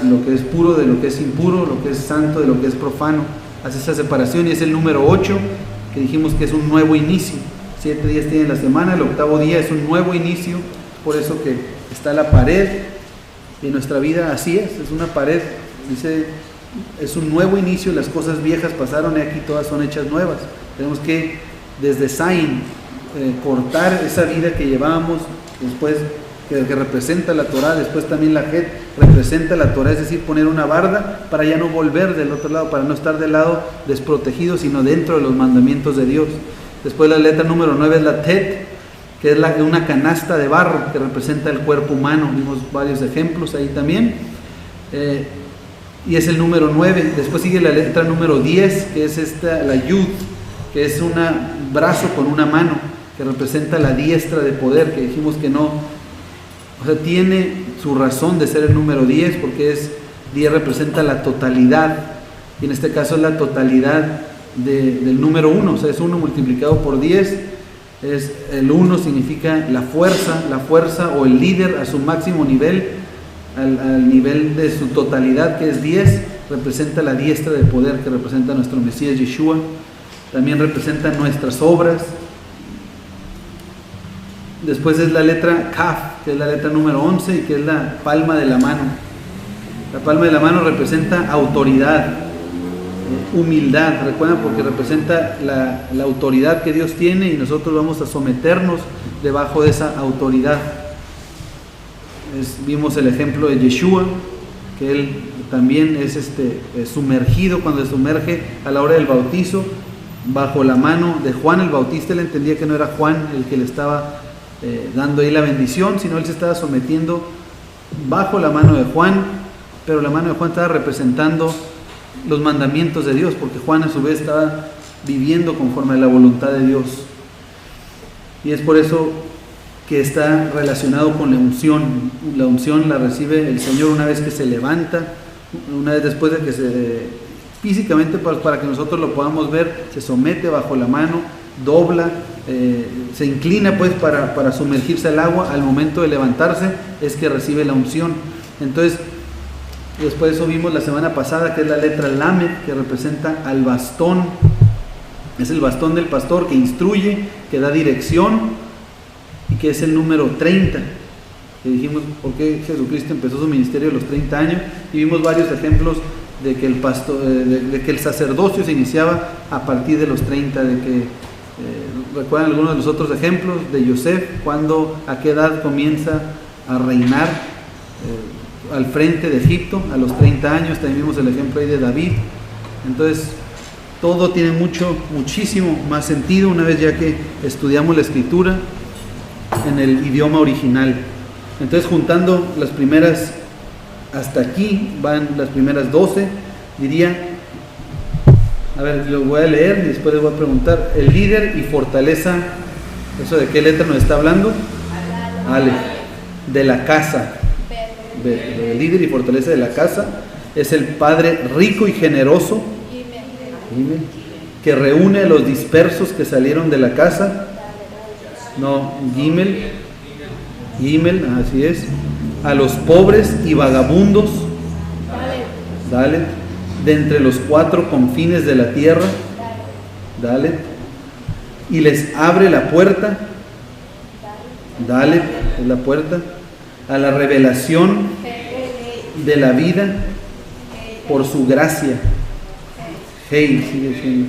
lo que es puro de lo que es impuro, lo que es santo de lo que es profano. Hace esa separación y es el número 8, que dijimos que es un nuevo inicio. 7 días tiene la semana, el octavo día es un nuevo inicio. Por eso que está la pared. Y en nuestra vida así es una pared. Dice, es un nuevo inicio, las cosas viejas pasaron y aquí todas son hechas nuevas. Tenemos que desde Zain cortar esa vida que llevábamos, después que representa la Torah, después también la Het representa la Torah, es decir, poner una barda para ya no volver del otro lado, para no estar del lado desprotegido, sino dentro de los mandamientos de Dios. Después la letra número 9 es la Tet, que es una canasta de barro que representa el cuerpo humano. Vimos varios ejemplos ahí también. Y es el número 9. Después sigue la letra número 10, que es la Yud, que es un brazo con una mano, que representa la diestra de poder, que dijimos que no, o sea, tiene su razón de ser el número 10, porque 10 representa la totalidad, y en este caso es la totalidad del número 1, o sea, es 1 multiplicado por 10, el 1 significa la fuerza o el líder a su máximo nivel, al nivel de su totalidad, que es 10, representa la diestra de poder, que representa a nuestro Mesías Yeshua. También representa nuestras obras. Después es la letra Kaf, que es la letra número 11 y que es la palma de la mano. La palma de la mano representa autoridad, humildad, recuerdan, porque representa la autoridad que Dios tiene y nosotros vamos a someternos debajo de esa autoridad. Vimos el ejemplo de Yeshua, que él también es sumergido, cuando se sumerge a la hora del bautizo, bajo la mano de Juan el Bautista. Él entendía que no era Juan el que le estaba dando ahí la bendición, sino él se estaba sometiendo bajo la mano de Juan, pero la mano de Juan estaba representando los mandamientos de Dios, porque Juan a su vez estaba viviendo conforme a la voluntad de Dios. Y es por eso que está relacionado con la unción. La unción la recibe el Señor una vez que se levanta, una vez después de que físicamente, para que nosotros lo podamos ver, se somete bajo la mano, dobla, se inclina pues para sumergirse al agua. Al momento de levantarse es que recibe la unción. Entonces, después de eso vimos la semana pasada que es la letra Lamed, que representa al bastón. Es el bastón del pastor que instruye, que da dirección, y que es el número 30. Y dijimos por qué Jesucristo empezó su ministerio a los 30 años, y vimos varios ejemplos de que el sacerdocio se iniciaba a partir de los 30, recuerdan algunos de los otros ejemplos de Yosef, a qué edad comienza a reinar al frente de Egipto, a los 30 años. También vimos el ejemplo ahí de David. Entonces todo tiene muchísimo más sentido una vez ya que estudiamos la escritura en el idioma original. Entonces, juntando las primeras, hasta aquí van las primeras 12, diría, a ver, lo voy a leer y después les voy a preguntar. El líder y fortaleza, ¿eso de qué letra nos está hablando? Ale, de la casa. El líder y fortaleza de la casa es el Padre rico y generoso, que reúne a los dispersos que salieron de la casa. No, Gimel, así es. A los pobres y vagabundos, Dalet, de entre los 4 confines de la tierra, Dalet, y les abre la puerta, Dalet, es la puerta, a la revelación de la vida por su gracia. Hey, sigue siendo.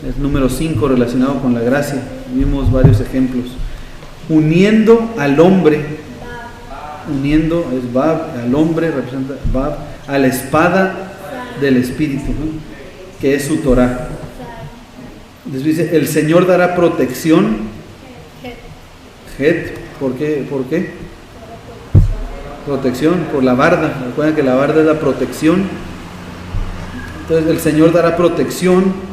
Es número 5 relacionado con la gracia. Vimos varios ejemplos. Uniendo al hombre, uniendo es Bab, al hombre representa Bab, a la espada del Espíritu, ¿no? Que es su Torah. Entonces dice, el Señor dará protección. Het, ¿por qué? Protección, por la barda. Recuerden que la barda es la protección. Entonces el Señor dará protección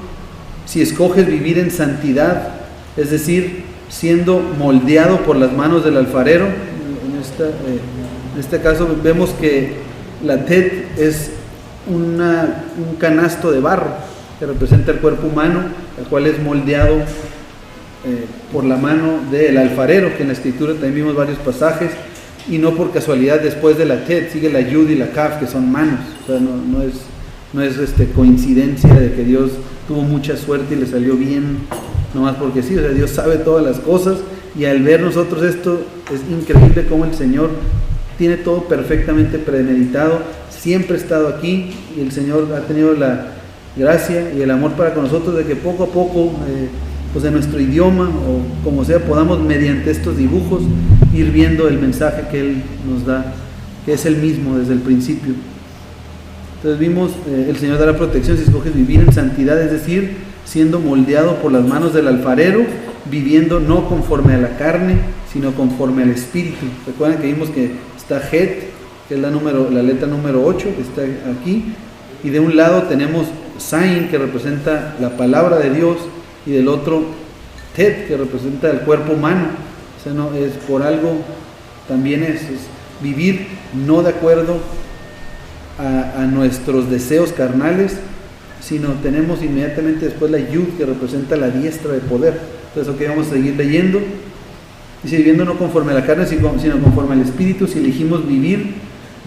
si escoges vivir en santidad, es decir, siendo moldeado por las manos del alfarero. En este caso vemos que la Tet es un canasto de barro, que representa el cuerpo humano, el cual es moldeado por la mano del alfarero, que en la escritura también vimos varios pasajes, y no por casualidad después de la Tet sigue la Yud y la Kaf, que son manos. O sea, no es coincidencia de que Dios tuvo mucha suerte y le salió bien, nomás porque sí. O sea, Dios sabe todas las cosas, y al ver nosotros esto, es increíble cómo el Señor tiene todo perfectamente premeditado, siempre ha estado aquí, y el Señor ha tenido la gracia y el amor para con nosotros de que poco a poco, pues en nuestro idioma o como sea, podamos mediante estos dibujos ir viendo el mensaje que Él nos da, que es el mismo desde el principio. Entonces vimos, el Señor dará protección si escoges vivir en santidad, es decir, siendo moldeado por las manos del alfarero, viviendo no conforme a la carne, sino conforme al Espíritu. Recuerden que vimos que está Het, que es la letra número 8, que está aquí, y de un lado tenemos Zain, que representa la palabra de Dios, y del otro Tet, que representa el cuerpo humano. O sea, no es por algo, también es vivir no de acuerdo a nuestros deseos carnales, sino tenemos inmediatamente después la Yud, que representa la diestra de poder. Entonces, ok, vamos a seguir leyendo. Dice, viviendo no conforme a la carne, sino conforme al Espíritu. Si elegimos vivir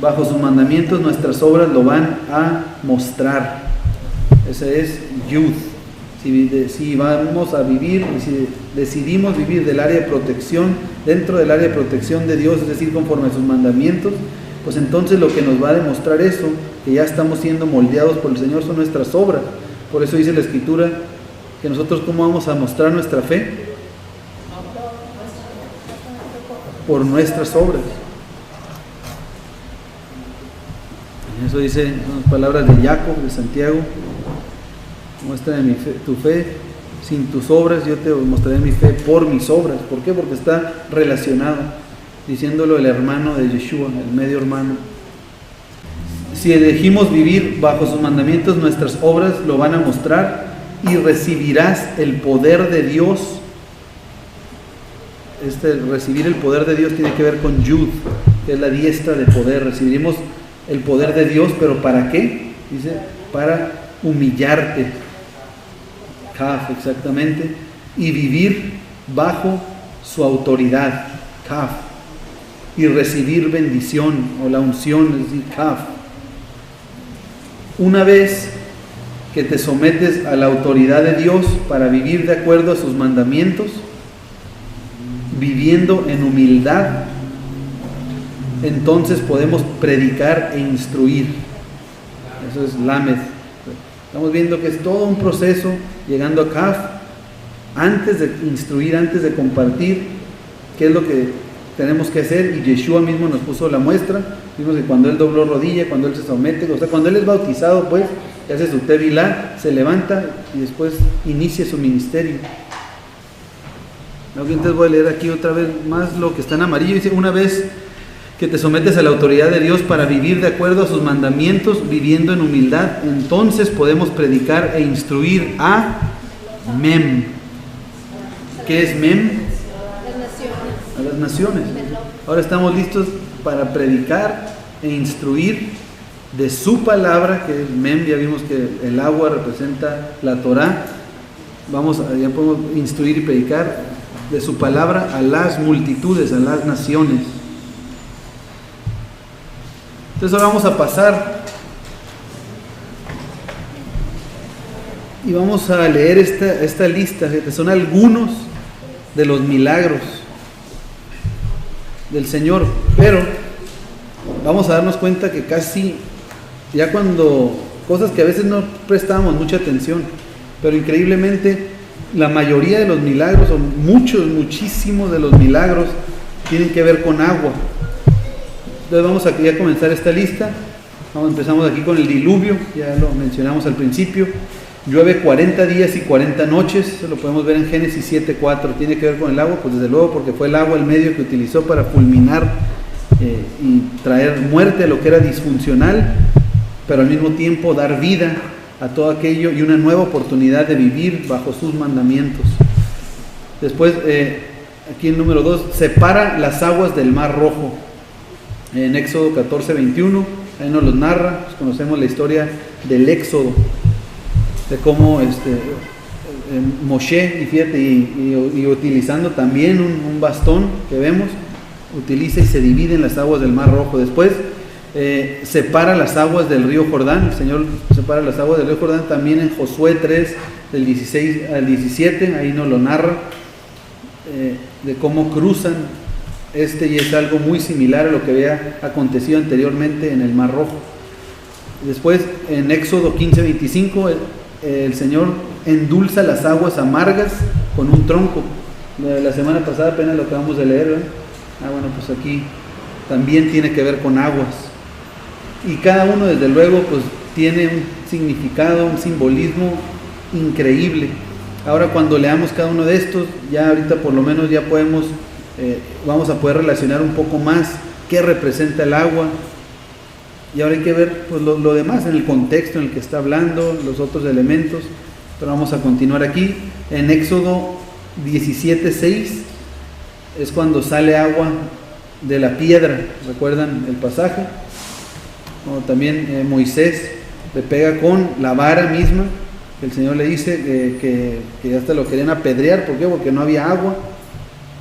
bajo sus mandamientos, nuestras obras lo van a mostrar. Ese es Yud. Si vamos a vivir, si decidimos vivir del área de protección, dentro del área de protección de Dios, es decir, conforme a sus mandamientos, pues entonces lo que nos va a demostrar eso, que ya estamos siendo moldeados por el Señor, son nuestras obras. Por eso dice la Escritura que nosotros, ¿cómo vamos a mostrar nuestra fe? Por nuestras obras. Eso dice, son las palabras de Jacob, de Santiago: muéstrame tu fe, sin tus obras yo te mostraré mi fe por mis obras. ¿Por qué? Porque está relacionado, diciéndolo el hermano de Yeshua, el medio hermano. Si elegimos vivir bajo sus mandamientos, nuestras obras lo van a mostrar, y recibirás el poder de Dios. Recibir el poder de Dios tiene que ver con Yud, que es la diestra de poder. Recibiremos el poder de Dios, pero ¿para qué? Dice, para humillarte. Kaf, exactamente. Y vivir bajo su autoridad. Kaf. Y recibir bendición o la unción, es decir, Kaf. Una vez que te sometes a la autoridad de Dios para vivir de acuerdo a sus mandamientos, viviendo en humildad, entonces podemos predicar e instruir. Eso es Lamed. Estamos viendo que es todo un proceso llegando a Kaf, antes de instruir, antes de compartir qué es lo que tenemos que hacer. Y Yeshua mismo nos puso la muestra. Vimos que cuando Él dobló rodilla, cuando Él se somete, o sea, cuando Él es bautizado, pues, hace su tevilá, se levanta y después inicia su ministerio. Entonces voy a leer aquí otra vez más lo que está en amarillo. Dice, una vez que te sometes a la autoridad de Dios para vivir de acuerdo a sus mandamientos, viviendo en humildad, entonces podemos predicar e instruir a Mem. ¿Qué es Mem? A las naciones. Ahora estamos listos para predicar e instruir de su palabra, que es Mem. Ya vimos que el agua representa la Torah. Ya podemos instruir y predicar de su palabra a las multitudes, a las naciones. Entonces ahora vamos a pasar y vamos a leer esta lista, que son algunos de los milagros del Señor, pero vamos a darnos cuenta que casi, ya cuando, cosas que a veces no prestábamos mucha atención, pero increíblemente la mayoría de los milagros, o muchísimos de los milagros, tienen que ver con agua. Entonces vamos a ya comenzar esta lista. Empezamos aquí con el diluvio, ya lo mencionamos al principio. Llueve 40 días y 40 noches, eso lo podemos ver en Génesis 7:4. ¿Tiene que ver con el agua? Pues desde luego, porque fue el agua el medio que utilizó para fulminar y traer muerte a lo que era disfuncional, pero al mismo tiempo dar vida a todo aquello y una nueva oportunidad de vivir bajo sus mandamientos. Después, aquí en número 2, separa las aguas del Mar Rojo. En Éxodo 14:21, ahí nos los narra. Pues conocemos la historia del Éxodo. de cómo Moshe, y fíjate, y utilizando también un bastón que vemos, utiliza y se dividen las aguas del Mar Rojo. Después separa las aguas del río Jordán. El Señor separa las aguas del río Jordán también en Josué 3, del 16 al 17, ahí nos lo narra, de cómo cruzan, y es algo muy similar a lo que había acontecido anteriormente en el Mar Rojo. Después en Éxodo 15, 25, el Señor endulza las aguas amargas con un tronco. La semana pasada apenas lo acabamos de leer, ¿verdad? Bueno, pues aquí también tiene que ver con aguas. Y cada uno, desde luego, pues tiene un significado, un simbolismo increíble. Ahora, cuando leamos cada uno de estos, ya ahorita por lo menos ya podemos, vamos a poder relacionar un poco más qué representa el agua. Y ahora hay que ver pues, lo demás en el contexto en el que está hablando, los otros elementos. Pero vamos a continuar aquí. En Éxodo 17:6 es cuando sale agua de la piedra. ¿Recuerdan el pasaje? Como también Moisés le pega con la vara misma. El Señor le dice que hasta lo querían apedrear. ¿Por qué? Porque no había agua.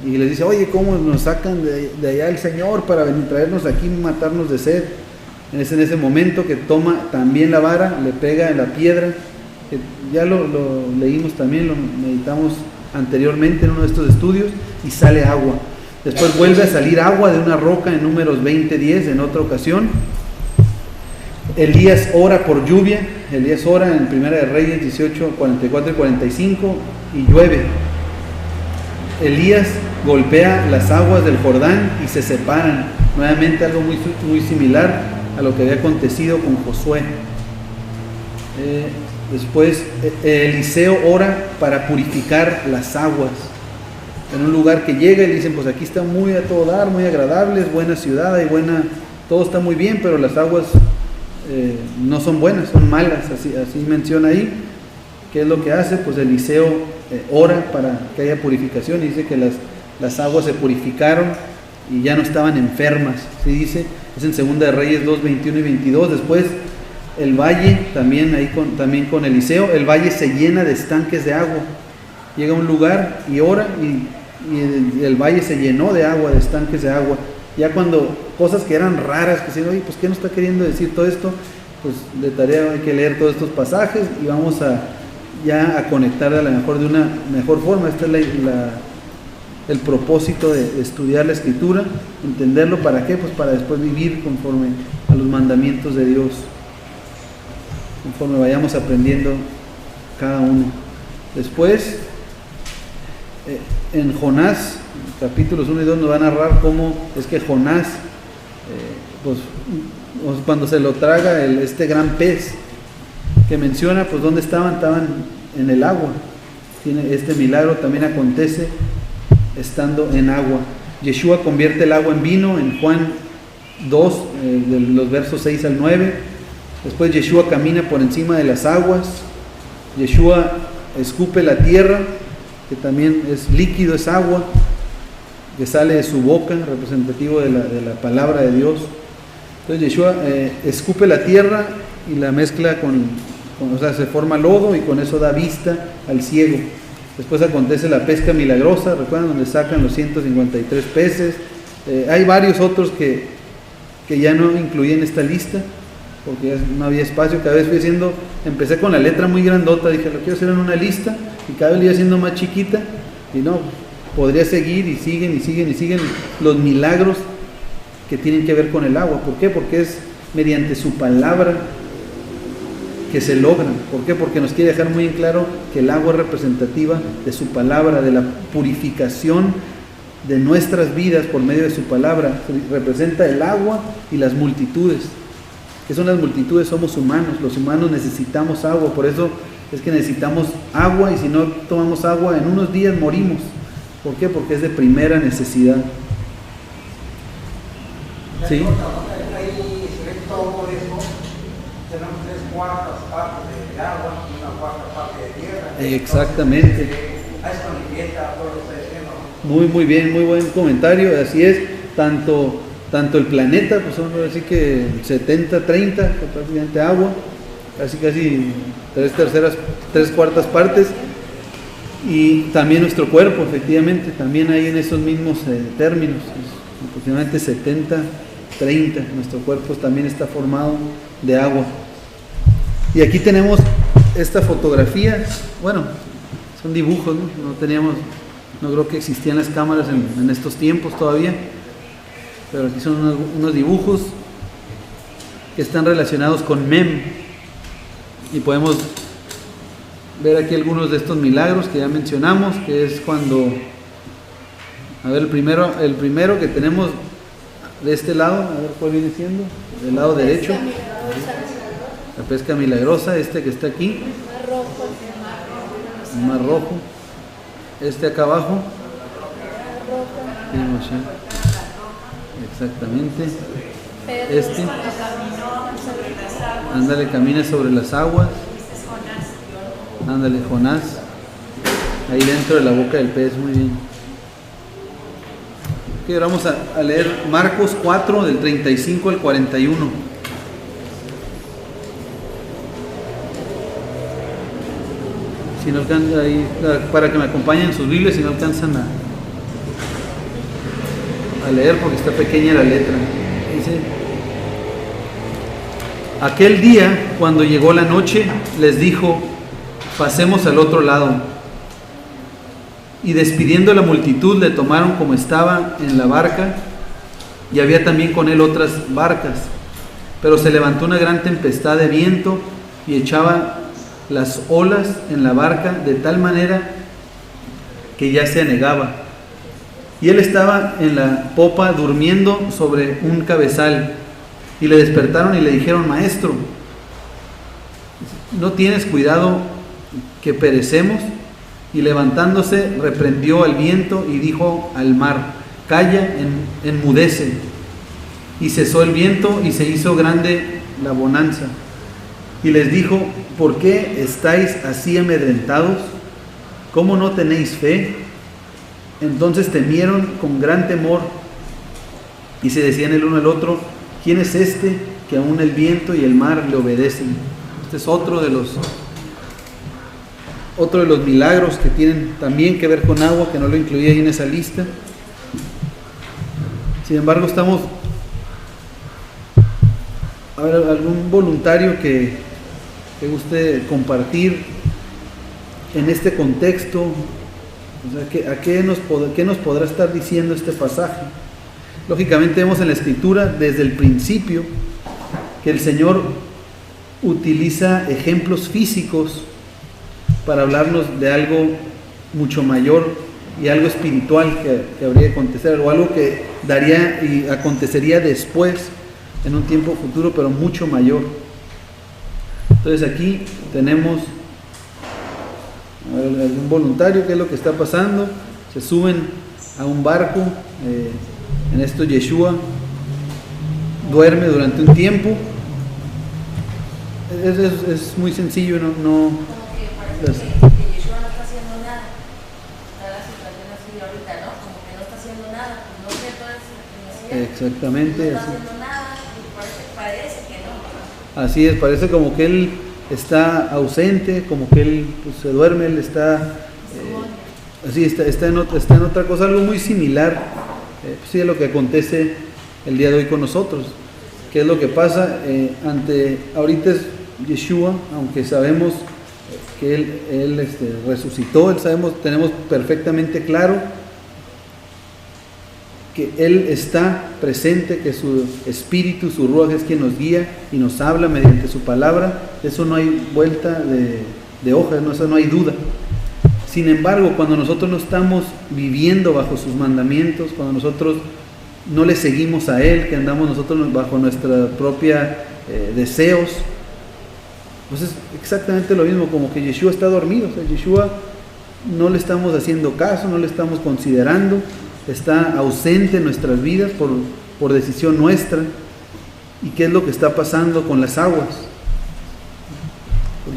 Y les dice, oye, ¿cómo nos sacan de allá el Señor para venir traernos aquí y matarnos de sed? Es en ese momento que toma también la vara, le pega en la piedra, que ya lo leímos también, lo meditamos anteriormente en uno de estos estudios, y sale agua. Después vuelve a salir agua de una roca en Números 20:10 en otra ocasión. Elías ora por lluvia, Elías ora en Primera de Reyes 18, 44 y 45, y llueve. Elías golpea las aguas del Jordán y se separan. Nuevamente algo muy similar a lo que había acontecido con Josué. Después Eliseo ora para purificar las aguas en un lugar que llega y le dicen, pues aquí está muy a todo dar, muy agradable, es buena ciudad, todo está muy bien, pero las aguas no son buenas, son malas. Así menciona ahí. ¿Qué es lo que hace? Pues Eliseo ora para que haya purificación, y dice que las aguas se purificaron y ya no estaban enfermas. ¿Sí dice? Es en Segunda de Reyes 2, 21 y 22. Después el valle, también con Eliseo, el valle se llena de estanques de agua. Llega a un lugar y ora, y el valle se llenó de agua, de estanques de agua. Ya cuando cosas que eran raras, que dicen, oye, pues ¿qué nos está queriendo decir todo esto? Pues de tarea hay que leer todos estos pasajes y vamos a conectar a lo mejor de una mejor forma. Este es el propósito de estudiar la Escritura, entenderlo. ¿Para qué? Pues para después vivir conforme a los mandamientos de Dios, conforme vayamos aprendiendo cada uno. Después, en Jonás, capítulos 1 y 2 nos va a narrar cómo es que Jonás, pues cuando se lo traga este gran pez que menciona, pues ¿dónde estaban? Estaban en el agua. Este milagro también acontece estando en agua. Yeshua convierte el agua en vino en Juan 2, de los versos 6 al 9. Después Yeshua camina por encima de las aguas. Yeshua escupe la tierra, que también es líquido, es agua, que sale de su boca, representativo de la palabra de Dios. Entonces Yeshua escupe la tierra y la mezcla o sea, se forma lodo, y con eso da vista al ciego. Después acontece la pesca milagrosa, ¿recuerdan? Donde sacan los 153 peces. Hay varios otros que ya no incluí en esta lista, porque ya no había espacio. Cada vez empecé con la letra muy grandota, dije, lo quiero hacer en una lista, y cada vez iba haciendo más chiquita, y no, podría seguir, y siguen los milagros que tienen que ver con el agua. ¿Por qué? Porque es mediante su palabra que se logran. ¿Por qué? Porque nos quiere dejar muy en claro que el agua es representativa de su palabra, de la purificación de nuestras vidas por medio de su palabra. Representa el agua y las multitudes. ¿Qué son las multitudes? Somos humanos. Los humanos necesitamos agua. Por eso es que necesitamos agua, y si no tomamos agua, en unos días morimos. ¿Por qué? Porque es de primera necesidad. ¿Sí? Tenemos 3/4 partes de agua y 1/4 parte de tierra. Exactamente. Muy bien, muy buen comentario. Así es, tanto el planeta, pues vamos a decir que 70-30, prácticamente agua, casi tres cuartas partes. Y también nuestro cuerpo, efectivamente, también hay en esos mismos términos, aproximadamente 70-30, nuestro cuerpo también está formado de agua. Y aquí tenemos esta fotografía, bueno, son dibujos, no creo que existían las cámaras en estos tiempos todavía, pero aquí son unos dibujos que están relacionados con Mem, y podemos ver aquí algunos de estos milagros que ya mencionamos, que es cuando, a ver, el primero que tenemos de este lado, a ver cuál viene siendo, del lado derecho, la pesca milagrosa, este que está aquí, el mar rojo, este acá abajo, exactamente, este, ándale, camina sobre las aguas. Ándale, Jonás, ahí dentro de la boca del pez, muy bien. Ok, ahora vamos a leer Marcos 4, del 35 al 41. Si no alcanzan, ahí, para que me acompañen en sus Biblias, si no alcanzan a leer, porque está pequeña la letra. Dice: aquel día, cuando llegó la noche, les dijo: pasemos al otro lado. Y despidiendo a la multitud, le tomaron como estaba en la barca, y había también con él otras barcas. Pero se levantó una gran tempestad de viento y echaba las olas en la barca de tal manera que ya se anegaba. Y él estaba en la popa durmiendo sobre un cabezal. Y le despertaron y le dijeron: maestro, ¿no tienes cuidado que perecemos? Y levantándose reprendió al viento y dijo al mar: calla, enmudece. Y cesó el viento y se hizo grande la bonanza. Y les dijo: ¿por qué estáis así amedrentados? ¿Cómo no tenéis fe? Entonces temieron con gran temor y se decían el uno al otro: ¿quién es este que aún el viento y el mar le obedecen? Este es otro de los milagros que tienen también que ver con agua, que no lo incluía ahí en esa lista. Sin embargo, a ver, algún voluntario que guste compartir en este contexto, o sea, ¿qué nos podrá estar diciendo este pasaje? Lógicamente vemos en la Escritura desde el principio que el Señor utiliza ejemplos físicos para hablarnos de algo mucho mayor y algo espiritual que habría de acontecer, o algo que daría y acontecería después, en un tiempo futuro, pero mucho mayor. Entonces aquí tenemos algún voluntario. ¿Qué es lo que está pasando? Se suben a un barco, en esto Yeshua duerme durante un tiempo. Es muy sencillo, no que Yeshua no está haciendo nada. Está la situación así ahorita, ¿no? Como que no está haciendo nada. No sé, entonces, exactamente, no está así. haciendo nada y parece que no. Así es, parece como que él está ausente, como que él pues, se duerme, él está así, está en otra cosa, algo muy similar, sí, a lo que acontece el día de hoy con nosotros. ¿Qué es lo que pasa? Ahorita es Yeshua, aunque sabemos que él resucitó, tenemos perfectamente claro que Él está presente, que su espíritu, su ruaj es quien nos guía y nos habla mediante su palabra. Eso no hay vuelta de hoja, eso no hay duda. Sin embargo, cuando nosotros no estamos viviendo bajo sus mandamientos, cuando nosotros no le seguimos a Él, que andamos nosotros bajo nuestra propia deseos, pues es exactamente lo mismo, como que Yeshua está dormido. O sea, Yeshua no le estamos haciendo caso, no le estamos considerando, está ausente en nuestras vidas por decisión nuestra. ¿Y qué es lo que está pasando con las aguas? Pues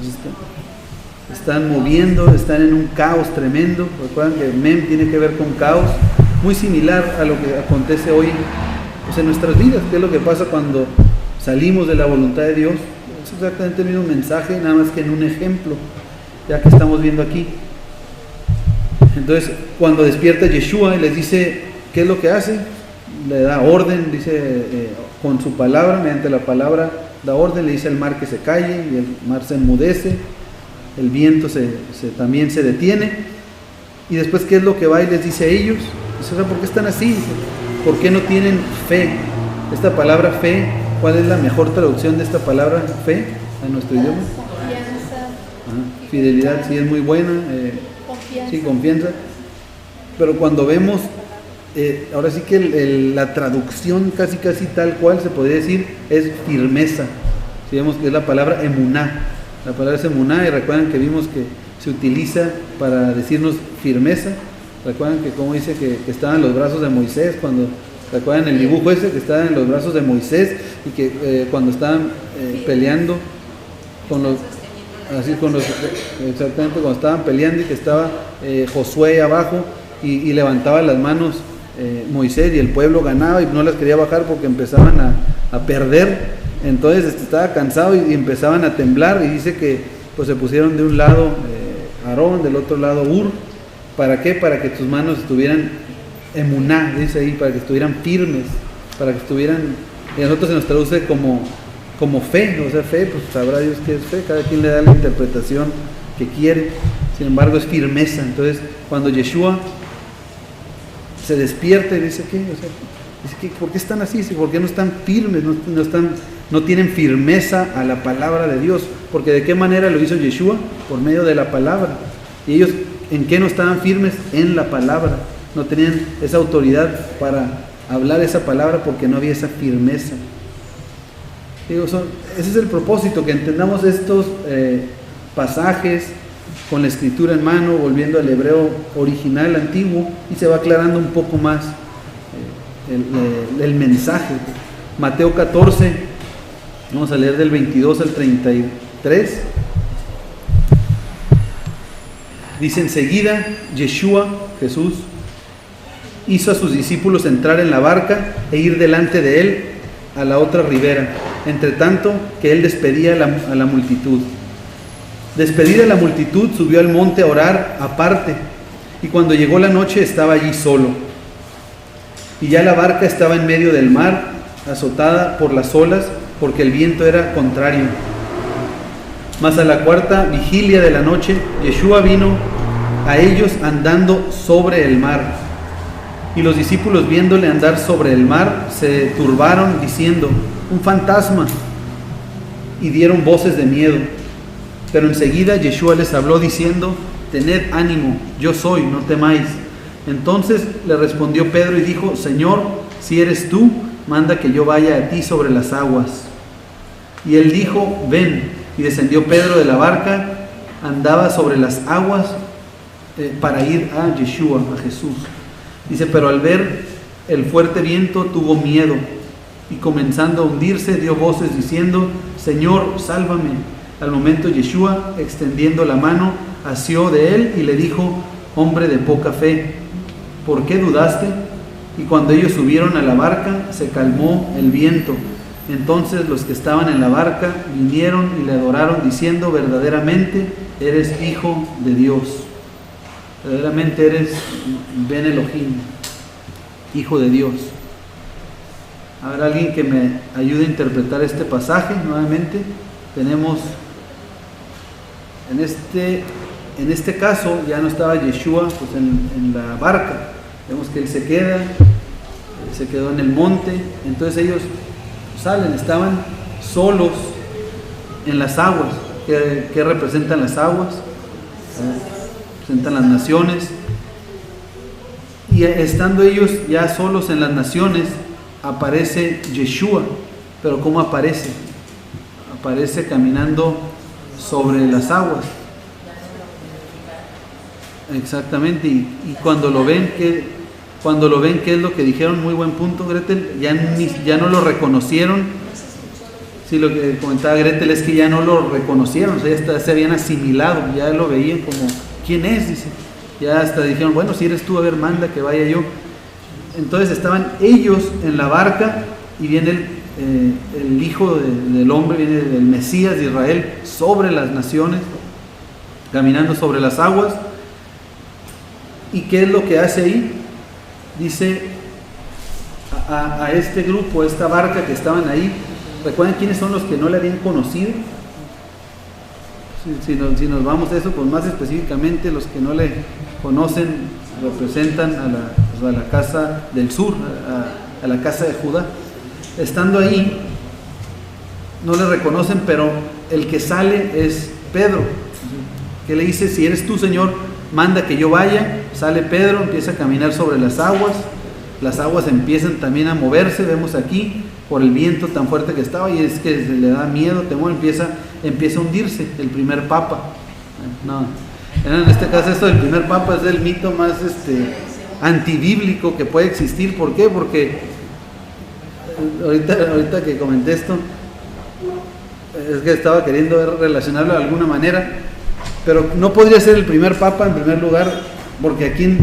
están moviendo, están en un caos tremendo. Recuerdan que Mem tiene que ver con caos, muy similar a lo que acontece hoy pues en nuestras vidas. ¿Qué es lo que pasa cuando salimos de la voluntad de Dios? Es exactamente el mismo mensaje, nada más que en un ejemplo, ya que estamos viendo aquí. Entonces, cuando despierta Yeshua y les dice, ¿qué es lo que hace? Le da orden, dice, con su palabra, mediante la palabra, da orden, le dice al mar que se calle, y el mar se enmudece, el viento también se detiene. Y después, ¿qué es lo que va y les dice a ellos? Dice, ¿por qué están así? Dice, ¿por qué no tienen fe? Esta palabra fe, ¿cuál es la mejor traducción de esta palabra fe a nuestro idioma? Fidelidad, sí, es muy buena. Sí, confianza. Pero cuando vemos, ahora sí que la traducción casi tal cual se podría decir es firmeza. Si vemos que es la palabra emuná. La palabra es emuná, y recuerdan que vimos que se utiliza para decirnos firmeza. Recuerdan que como dice que estaban en los brazos de Moisés, cuando recuerdan el dibujo ese que estaban en los brazos de Moisés, y que cuando estaban peleando con los exactamente, cuando estaban peleando y que estaba Josué abajo y levantaba las manos Moisés, y el pueblo ganaba y no las quería bajar porque empezaban a perder. Entonces estaba cansado y empezaban a temblar, y dice que pues se pusieron de un lado Aarón, del otro lado Ur. ¿Para qué? Para que tus manos estuvieran emuná, dice ahí, para que estuvieran firmes, para que estuvieran, y a nosotros se nos traduce como fe, o sea, fe, pues sabrá Dios qué es fe, cada quien le da la interpretación que quiere. Sin embargo, es firmeza. Entonces, cuando Yeshua se despierta y dice, ¿qué? O sea, dice que, ¿por qué están así? ¿Por qué no están firmes? No tienen firmeza a la palabra de Dios. Porque ¿de qué manera lo hizo Yeshua? Por medio de la palabra. Y ellos, ¿en qué no estaban firmes? En la palabra. No tenían esa autoridad para hablar esa palabra porque no había esa firmeza. Digo, ese es el propósito, que entendamos estos pasajes con la escritura en mano, volviendo al hebreo original, antiguo, y se va aclarando un poco más el mensaje. Mateo 14, vamos a leer del 22 al 33. Dice: enseguida Yeshua, Jesús, hizo a sus discípulos entrar en la barca e ir delante de él a la otra ribera, entre tanto que él despedía a la multitud. Despedida la multitud, subió al monte a orar aparte, y cuando llegó la noche estaba allí solo. Y ya la barca estaba en medio del mar, azotada por las olas, porque el viento era contrario. Mas a la cuarta vigilia de la noche, Yeshua vino a ellos andando sobre el mar. Y los discípulos, viéndole andar sobre el mar, se turbaron, diciendo: un fantasma, y dieron voces de miedo. Pero enseguida Yeshua les habló diciendo: tened ánimo, yo soy, no temáis. Entonces le respondió Pedro y dijo: Señor, si eres tú, manda que yo vaya a ti sobre las aguas. Y él dijo: ven. Y descendió Pedro de la barca, andaba sobre las aguas para ir a Yeshua, a Jesús. Dice: pero al ver el fuerte viento tuvo miedo, y comenzando a hundirse dio voces diciendo: Señor, sálvame. Al momento Yeshua, extendiendo la mano, asió de él y le dijo: hombre de poca fe, ¿por qué dudaste? Y cuando ellos subieron a la barca, se calmó el viento. Entonces los que estaban en la barca vinieron y le adoraron diciendo: verdaderamente eres Hijo de Dios. Verdaderamente eres Ben Elohim, Hijo de Dios. ¿Habrá alguien que me ayude a interpretar este pasaje nuevamente? Tenemos en este caso ya no estaba Yeshua pues en la barca. Vemos que él se quedó en el monte. Entonces ellos salen, estaban solos en las aguas. ¿Qué representan las aguas? Representan las naciones. Y estando ellos ya solos en las naciones, aparece Yeshua. Pero ¿cómo aparece? Aparece caminando sobre las aguas. Exactamente. Y cuando lo ven, ¿qué es lo que dijeron? Muy buen punto, Gretel. Ya no lo reconocieron. Sí, lo que comentaba Gretel es que ya no lo reconocieron. O sea, ya se habían asimilado. Ya lo veían como: ¿quién es? Dice. Ya hasta dijeron: bueno, si eres tú, a ver, manda que vaya yo. Entonces estaban ellos en la barca, y viene el Hijo del Hombre, viene el Mesías de Israel sobre las naciones, caminando sobre las aguas. ¿Y qué es lo que hace ahí? Dice a este grupo, a esta barca que estaban ahí. ¿Recuerdan quiénes son los que no le habían conocido? Si nos vamos a eso, pues más específicamente los que no le conocen representan a la casa del sur, a la casa de Judá. Estando ahí, no le reconocen, pero el que sale es Pedro, que le dice: si eres tú, Señor, manda que yo vaya. Sale Pedro, empieza a caminar sobre las aguas empiezan también a moverse, vemos aquí, por el viento tan fuerte que estaba, y es que le da miedo, temor, empieza a hundirse el primer papa. No, en este caso esto del primer papa es el mito más antibíblico que puede existir. ¿Por qué? Porque ahorita que comenté esto, es que estaba queriendo relacionarlo de alguna manera, pero no podría ser el primer papa en primer lugar, porque aquí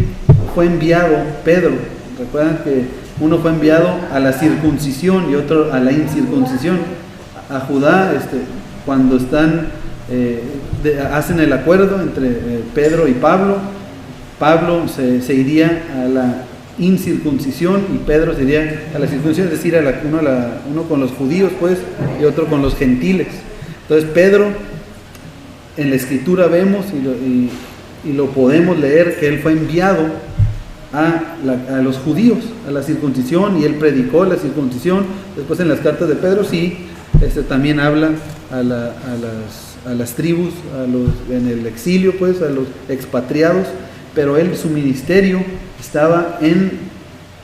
fue enviado Pedro. Recuerdan que uno fue enviado a la circuncisión y otro a la incircuncisión. A Judá, cuando están hacen el acuerdo entre Pedro y Pablo Pablo se iría a la incircuncisión y Pedro se iría a la circuncisión, es decir, uno con los judíos pues y otro con los gentiles. Entonces Pedro, en la escritura vemos y lo podemos leer, que él fue enviado a los judíos, a la circuncisión, y él predicó la circuncisión. Después en las cartas de Pedro sí, también habla a las tribus, en el exilio pues, a los expatriados, pero su ministerio estaba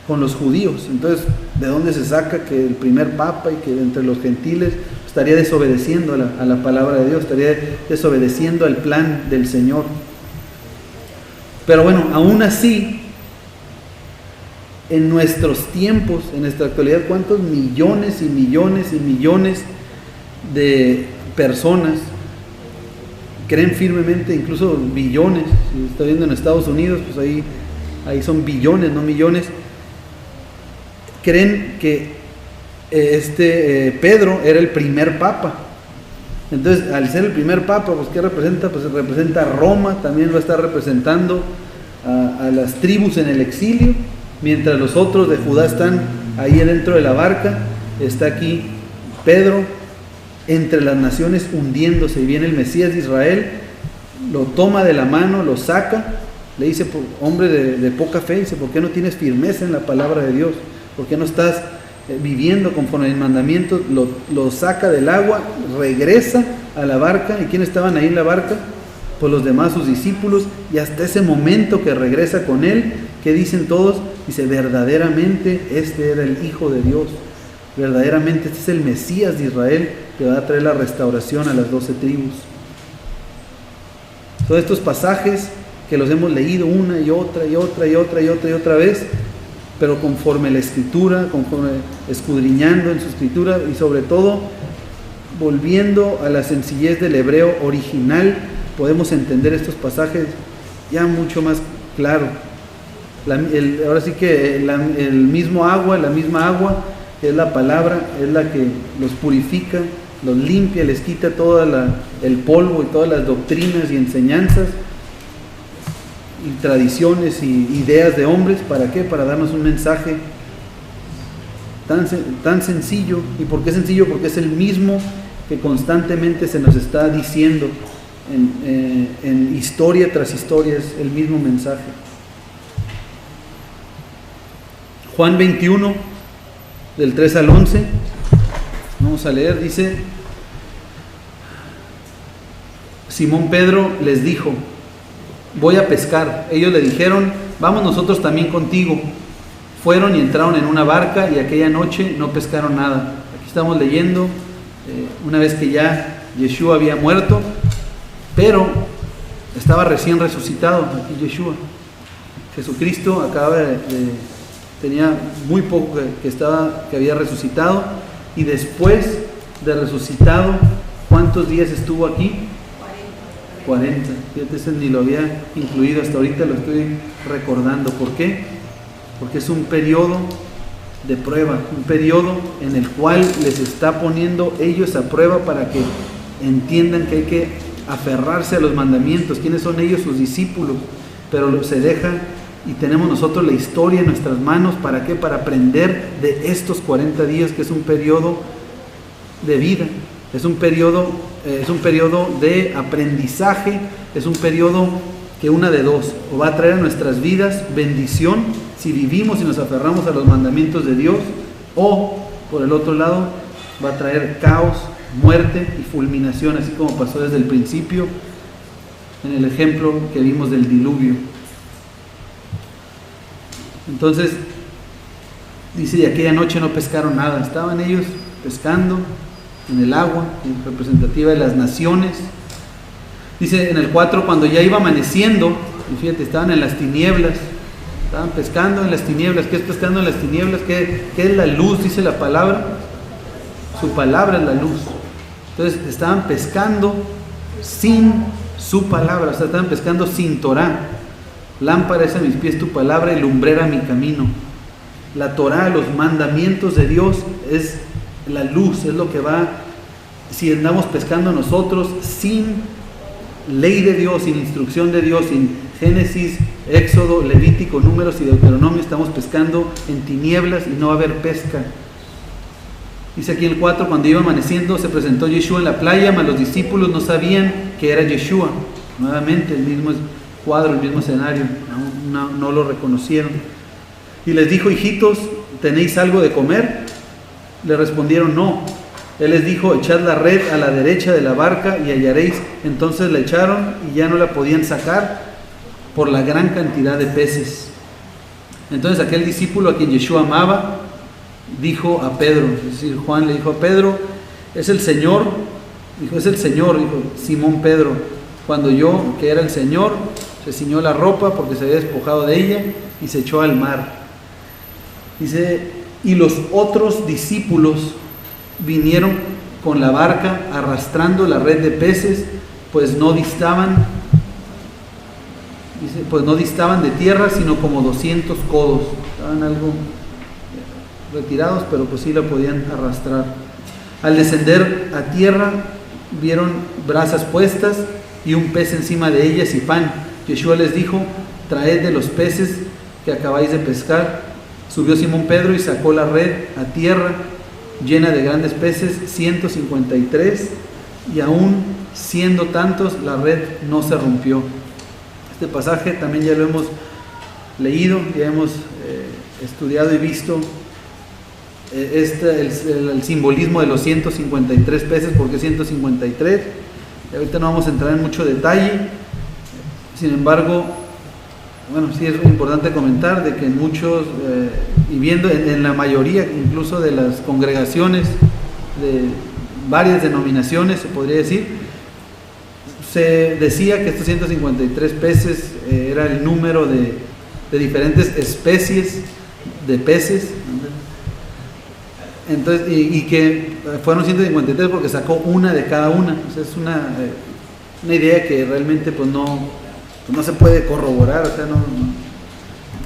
con los judíos. Entonces, ¿de dónde se saca que el primer papa y que entre los gentiles estaría desobedeciendo a la palabra de Dios, estaría desobedeciendo al plan del Señor? Pero bueno, aún así, en nuestros tiempos, en nuestra actualidad, ¿cuántos millones y millones y millones de personas creen firmemente, incluso billones? Si está viendo en Estados Unidos, pues ahí son billones, no millones, creen que Pedro era el primer papa. Entonces, al ser el primer papa, pues ¿qué representa? Pues representa a Roma, también lo está representando a las tribus en el exilio, mientras los otros de Judá están ahí dentro de la barca. Está aquí Pedro entre las naciones hundiéndose, y viene el Mesías de Israel, lo toma de la mano, lo saca, le dice: hombre de poca fe, dice, ¿por qué no tienes firmeza en la palabra de Dios? ¿Por qué no estás viviendo conforme al mandamiento? Lo saca del agua, regresa a la barca. ¿Y quiénes estaban ahí en la barca? Pues los demás, sus discípulos. Y hasta ese momento que regresa con él, ¿qué dicen todos? Dice: verdaderamente este era el Hijo de Dios, verdaderamente este es el Mesías de Israel, que va a traer la restauración a las 12 tribus. Todos estos pasajes que los hemos leído una y otra y otra y otra y otra y otra vez, pero conforme la escritura, conforme escudriñando en su escritura, y sobre todo volviendo a la sencillez del hebreo original, podemos entender estos pasajes ya mucho más claro. Ahora sí que la misma agua, que es la palabra, es la que los purifica, los limpia, les quita todo el polvo y todas las doctrinas y enseñanzas y tradiciones y ideas de hombres. ¿Para qué? Para darnos un mensaje tan sencillo. ¿Y por qué sencillo? Porque es el mismo que constantemente se nos está diciendo en historia tras historia, es el mismo mensaje. Juan 21, del 3 al 11, vamos a leer, dice: Simón Pedro les dijo: voy a pescar. Ellos le dijeron: vamos nosotros también contigo. Fueron y entraron en una barca, y aquella noche no pescaron nada. Aquí estamos leyendo una vez que ya Yeshua había muerto, pero estaba recién resucitado. Aquí Yeshua, Jesucristo, tenía muy poco que había resucitado, y después de resucitado, ¿cuántos días estuvo aquí? 40. Fíjate, ese ni lo había incluido hasta ahorita, lo estoy recordando. ¿Por qué? Porque es un periodo de prueba, un periodo en el cual les está poniendo ellos a prueba para que entiendan que hay que aferrarse a los mandamientos. ¿Quiénes son ellos? Sus discípulos. Pero se dejan y tenemos nosotros la historia en nuestras manos. ¿Para qué? Para aprender de estos 40 días, que es un periodo de vida, es un periodo de aprendizaje, es un periodo que una de dos, o va a traer a nuestras vidas bendición si vivimos y nos aferramos a los mandamientos de Dios, o por el otro lado va a traer caos, muerte y fulminación, así como pasó desde el principio en el ejemplo que vimos del diluvio. Entonces dice, y aquella noche no pescaron nada, estaban ellos pescando en el agua, representativa de las naciones. Dice en el 4, cuando ya iba amaneciendo, y fíjate, estaban en las tinieblas, estaban pescando en las tinieblas. ¿Qué es pescando en las tinieblas? ¿Qué es la luz? Dice la palabra. Su palabra es la luz. Entonces estaban pescando sin su palabra, o sea, estaban pescando sin Torah. Lámpara es a mis pies tu palabra y lumbrera mi camino. La Torah, los mandamientos de Dios, es la luz, es lo que va. Si andamos pescando nosotros sin ley de Dios, sin instrucción de Dios, sin Génesis, Éxodo, Levítico, Números y Deuteronomio, estamos pescando en tinieblas y no va a haber pesca. Dice aquí el 4, cuando iba amaneciendo se presentó Yeshua en la playa, mas los discípulos no sabían que era Yeshua. Nuevamente el mismo cuadro, el mismo escenario, no lo reconocieron. Y les dijo, hijitos, ¿tenéis algo de comer? Le respondieron, no. Él les dijo, echad la red a la derecha de la barca y hallaréis. Entonces la echaron y ya no la podían sacar por la gran cantidad de peces. Entonces aquel discípulo a quien Yeshua amaba dijo a Pedro, es decir, Juan le dijo a Pedro, es el Señor. Dijo, es el Señor. Dijo Simón Pedro, cuando oyó que era el Señor, se ciñó la ropa porque se había despojado de ella y se echó al mar. Dice, y los otros discípulos vinieron con la barca arrastrando la red de peces, pues no distaban de tierra, sino como 200 codos. Estaban algo retirados, pero pues sí la podían arrastrar. Al descender a tierra, vieron brasas puestas y un pez encima de ellas y pan. Yeshua les dijo, traed de los peces que acabáis de pescar. Subió Simón Pedro y sacó la red a tierra, llena de grandes peces, 153, y aún siendo tantos, la red no se rompió. Este pasaje también ya lo hemos leído, ya hemos estudiado y visto el simbolismo de los 153 peces. ¿Por qué 153? Y ahorita no vamos a entrar en mucho detalle. Sin embargo, bueno, sí es importante comentar de que en muchos, y viendo en la mayoría incluso de las congregaciones de varias denominaciones, se podría decir, se decía que estos 153 peces era el número de diferentes especies de peces. Entonces, y que fueron 153 porque sacó una de cada una. O sea, es una idea que realmente pues no se puede corroborar, o sea,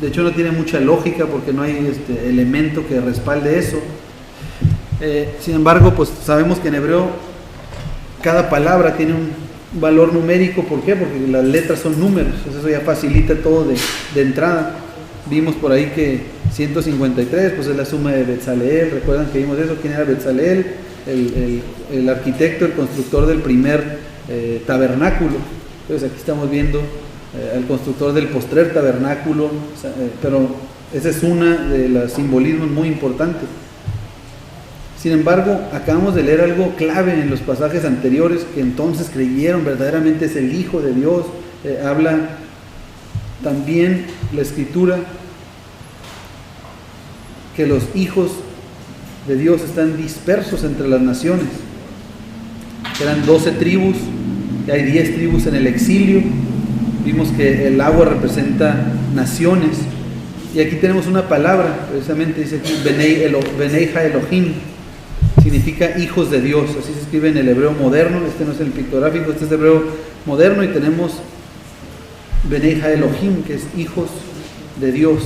de hecho no tiene mucha lógica porque no hay elemento que respalde eso. Sin embargo, pues sabemos que en hebreo cada palabra tiene un valor numérico. ¿Por qué? Porque las letras son números, entonces eso ya facilita todo de entrada. Vimos por ahí que 153 pues es la suma de Betzaleel. ¿Recuerdan que vimos eso? ¿Quién era Betzaleel? El arquitecto, el constructor del primer tabernáculo. Entonces aquí estamos viendo al constructor del postrer tabernáculo, pero esa es una de los simbolismos muy importantes. Sin embargo, acabamos de leer algo clave en los pasajes anteriores, que entonces creyeron verdaderamente es el Hijo de Dios. Habla también la Escritura que los hijos de Dios están dispersos entre las naciones. Eran 12 tribus, y hay 10 tribus en el exilio. Vimos que el agua representa naciones, y aquí tenemos una palabra, precisamente dice aquí, Benei Ha Elohim, significa hijos de Dios. Así se escribe en el hebreo moderno. Este no es el pictográfico, este es el hebreo moderno, y tenemos Benei Ha Elohim, que es hijos de Dios.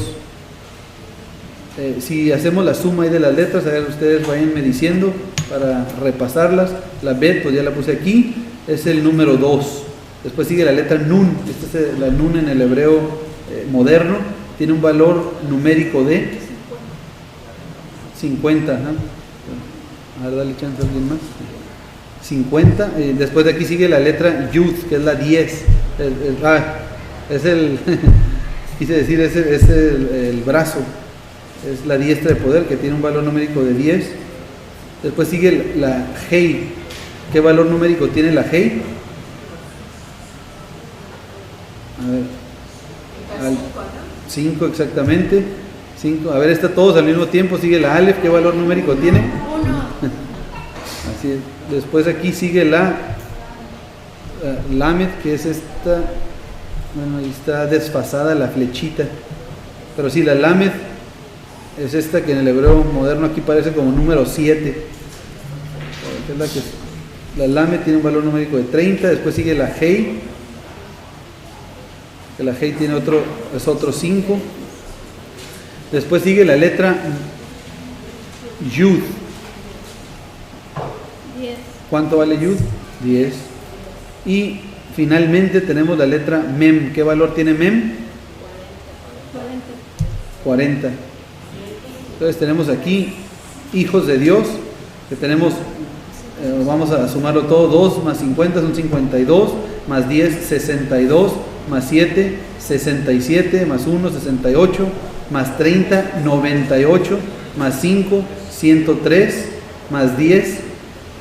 Si hacemos la suma ahí de las letras, a ver, ustedes vayan me diciendo para repasarlas. La Bet, pues ya la puse aquí, es el número 2. Después sigue la letra Nun. Esta es la Nun en el hebreo moderno. Tiene un valor numérico de 50. A ver, dale chance a alguien más. 50. Después de aquí sigue la letra Yud, que es la 10. Es el quise decir, es el brazo. Es la diestra de poder, que tiene un valor numérico de 10. Después sigue la Hei. ¿Qué valor numérico tiene la Hei? A ver. 5 exactamente. 5. A ver, está todos al mismo tiempo. Sigue la Aleph. ¿Qué valor numérico tiene? 1. Así es. Después aquí sigue la Lamed, que es esta. Bueno, ahí está desfasada la flechita. Pero sí, la Lamed es esta que en el hebreo moderno aquí parece como número 7. La Lamed tiene un valor numérico de 30. Después sigue la Hei, que la Hei tiene otro 5. Después sigue la letra Yud. 10. ¿Cuánto vale Yud? 10. Y finalmente tenemos la letra Mem. ¿Qué valor tiene Mem? 40. Entonces tenemos aquí hijos de Dios, que tenemos, vamos a sumarlo todo, 2 más 50 son 52, más 10, 62, más 7, 67, más 1, 68, más 30, 98, más 5, 103, más 10,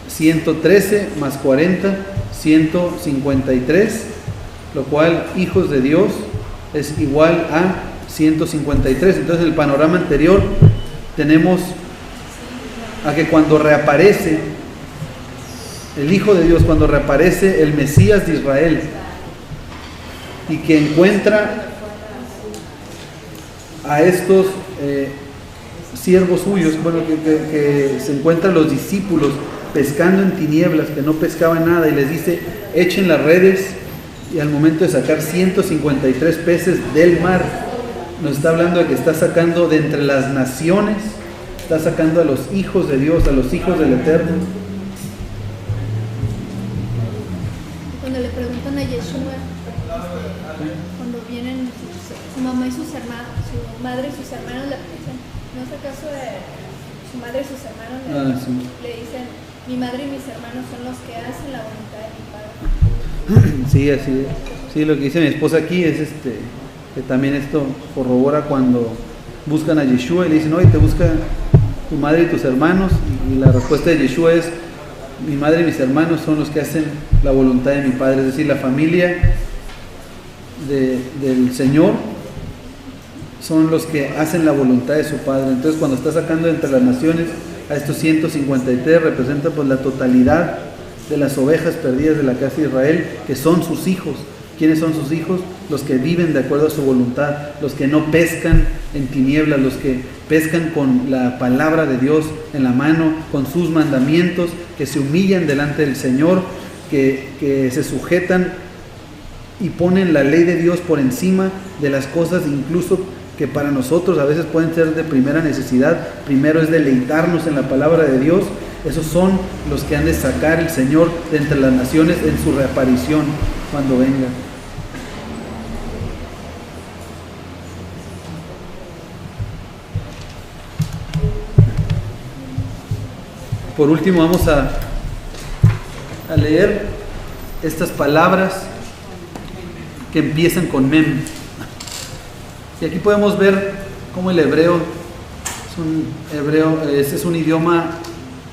113, más 40, 153, lo cual hijos de Dios es igual a 153. Entonces el panorama anterior tenemos a que cuando reaparece el Hijo de Dios, cuando reaparece el Mesías de Israel y que encuentra a estos siervos suyos, bueno, que se encuentran los discípulos pescando en tinieblas, que no pescaban nada, y les dice, echen las redes, y al momento de sacar 153 peces del mar, nos está hablando de que está sacando de entre las naciones, está sacando a los hijos de Dios, a los hijos del Eterno. Cuando le preguntan a Yeshua, cuando vienen su mamá y sus hermanos, su madre y sus hermanos le dicen, ¿no es acaso su madre y sus hermanos le dicen, mi madre y mis hermanos son los que hacen la voluntad de mi Padre? Sí, así es. Sí, lo que dice mi esposa aquí es que también esto corrobora cuando buscan a Yeshua y le dicen, oye, te busca tu madre y tus hermanos, y la respuesta de Yeshua es, mi madre y mis hermanos son los que hacen la voluntad de mi Padre, es decir, la familia del Señor son los que hacen la voluntad de su Padre. Entonces cuando está sacando entre las naciones a estos 153, representa pues la totalidad de las ovejas perdidas de la casa de Israel, que son sus hijos. ¿Quiénes son sus hijos? Los que viven de acuerdo a su voluntad, los que no pescan en tinieblas, los que pescan con la palabra de Dios en la mano, con sus mandamientos, que se humillan delante del Señor, que se sujetan y ponen la ley de Dios por encima de las cosas, incluso que para nosotros a veces pueden ser de primera necesidad. Primero es deleitarnos en la palabra de Dios. Esos son los que han de sacar el Señor de entre las naciones en su reaparición cuando venga. Por último vamos a leer estas palabras que empiezan con Mem. Y aquí podemos ver cómo el hebreo es un idioma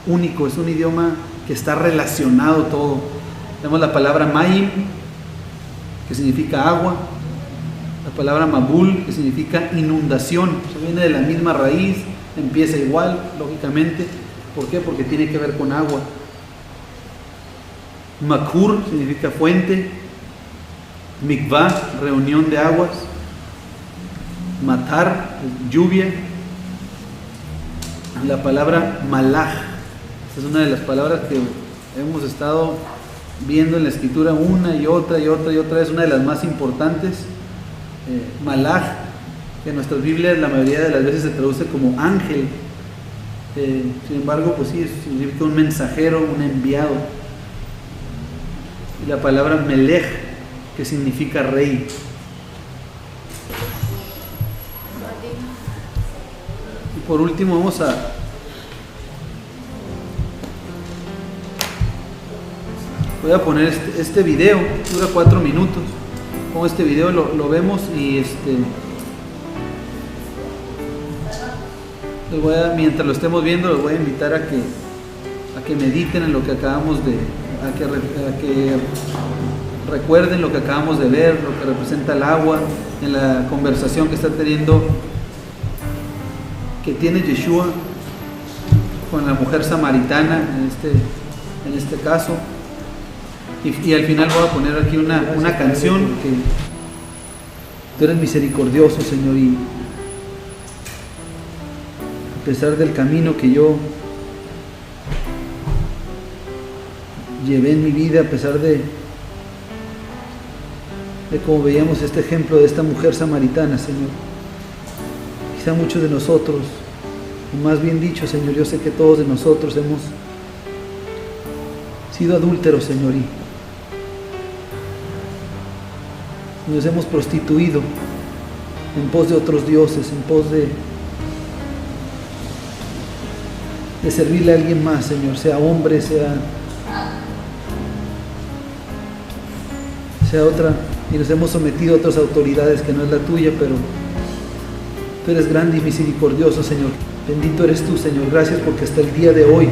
único, es un idioma que está relacionado todo. Tenemos la palabra Mayim, que significa agua, la palabra Mabul, que significa inundación, o sea, viene de la misma raíz, empieza igual, lógicamente. ¿Por qué? Porque tiene que ver con agua. Makur significa fuente, Mikvah, reunión de aguas, Matar, lluvia. La palabra Malach, esta es una de las palabras que hemos estado viendo en la escritura una y otra vez, una de las más importantes. Malach, que en nuestras Biblias la mayoría de las veces se traduce como ángel. Sin embargo, pues sí, significa un mensajero, un enviado. Y la palabra melech, que significa rey. Y por último voy a poner este video, dura 4 minutos. Con este video lo vemos y mientras lo estemos viendo, les voy a invitar a que mediten en lo que acabamos a que recuerden lo que acabamos de ver, lo que representa el agua, en la conversación que tiene Yeshua con la mujer samaritana en este caso. Y al final voy a poner aquí una canción que tú eres misericordioso, Señor, y a pesar del camino que yo llevé en mi vida, a pesar de cómo veíamos este ejemplo de esta mujer samaritana, Señor, quizá muchos de nosotros, o más bien dicho, Señor, yo sé que todos de nosotros hemos sido adúlteros, Señor, y nos hemos prostituido en pos de otros dioses, en pos de servirle a alguien más, Señor, sea hombre, sea otra, y nos hemos sometido a otras autoridades que no es la tuya, pero tú eres grande y misericordioso, Señor. Bendito eres tú, Señor. Gracias porque hasta el día de hoy,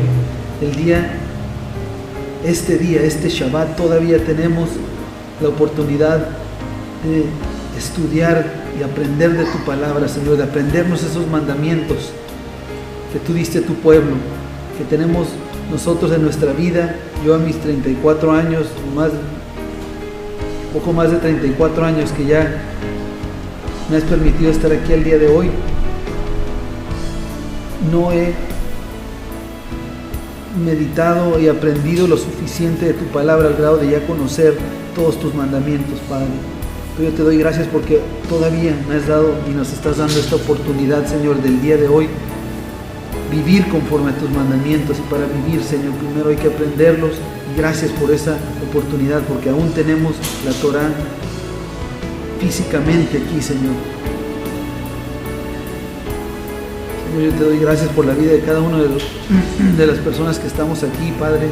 este Shabbat, todavía tenemos la oportunidad de estudiar y aprender de tu palabra, Señor, de aprendernos esos mandamientos que tú diste a tu pueblo, que tenemos nosotros en nuestra vida. Yo a mis 34 años, poco más de 34 años que ya me has permitido estar aquí el día de hoy, no he meditado y aprendido lo suficiente de tu palabra al grado de ya conocer todos tus mandamientos, Padre. Pero yo te doy gracias porque todavía me has dado y nos estás dando esta oportunidad, Señor, del día de hoy, vivir conforme a tus mandamientos. Y para vivir, Señor, primero hay que aprenderlos. Y gracias por esa oportunidad, porque aún tenemos la Torah físicamente aquí, Señor. Señor, yo te doy gracias por la vida de cada uno de las personas que estamos aquí, Padre.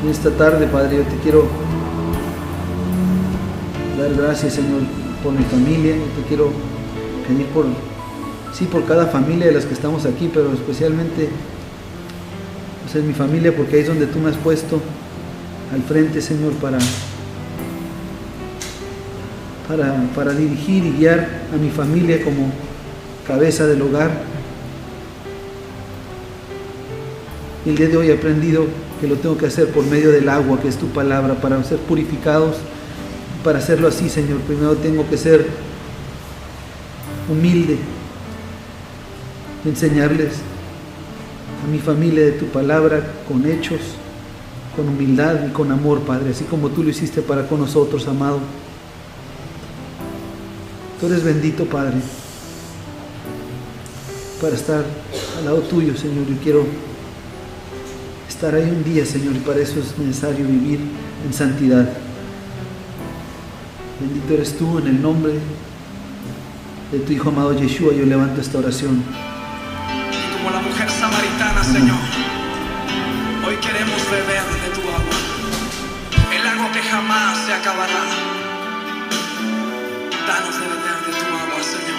En esta tarde, Padre, yo te quiero dar gracias, Señor, por mi familia. Yo te quiero pedir por cada familia de las que estamos aquí, pero especialmente pues, mi familia, porque ahí es donde tú me has puesto al frente, Señor, para dirigir y guiar a mi familia como cabeza del hogar. Y el día de hoy he aprendido que lo tengo que hacer por medio del agua, que es tu palabra, para ser purificados. Para hacerlo así, Señor, primero tengo que ser humilde, enseñarles a mi familia de tu palabra con hechos, con humildad y con amor, Padre, así como tú lo hiciste para con nosotros, amado. Tú eres bendito, Padre, para estar al lado tuyo, Señor. Yo quiero estar ahí un día, Señor, y para eso es necesario vivir en santidad. Bendito eres tú, en el nombre de tu Hijo amado Yeshua, yo levanto esta oración. Y como la mujer samaritana, Señor, hoy queremos beber de tu agua, el agua que jamás se acabará. Danos de beber de tu agua, Señor.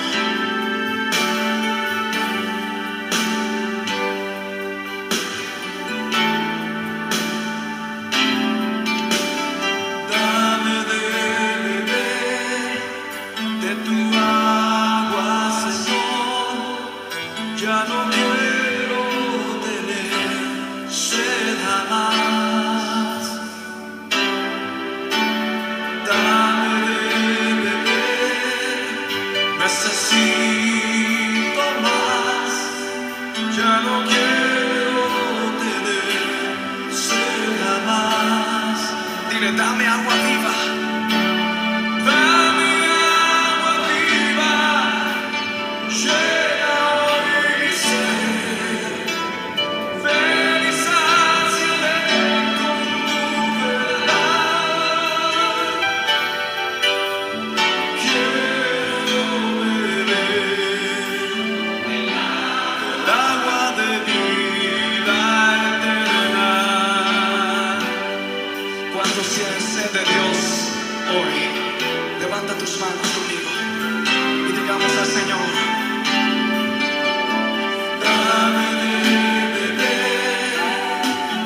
Dame agua viva. Dame agua viva, llena hoy mi ser. Ven y sáciame con tu verdad. Quiero beber el agua de vida eterna. ¿Cuántos tienen sed de Dios hoy? Levanta tus manos conmigo y digamos al Señor: dame de beber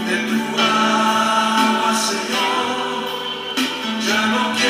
de tu agua, Señor. Ya no quiero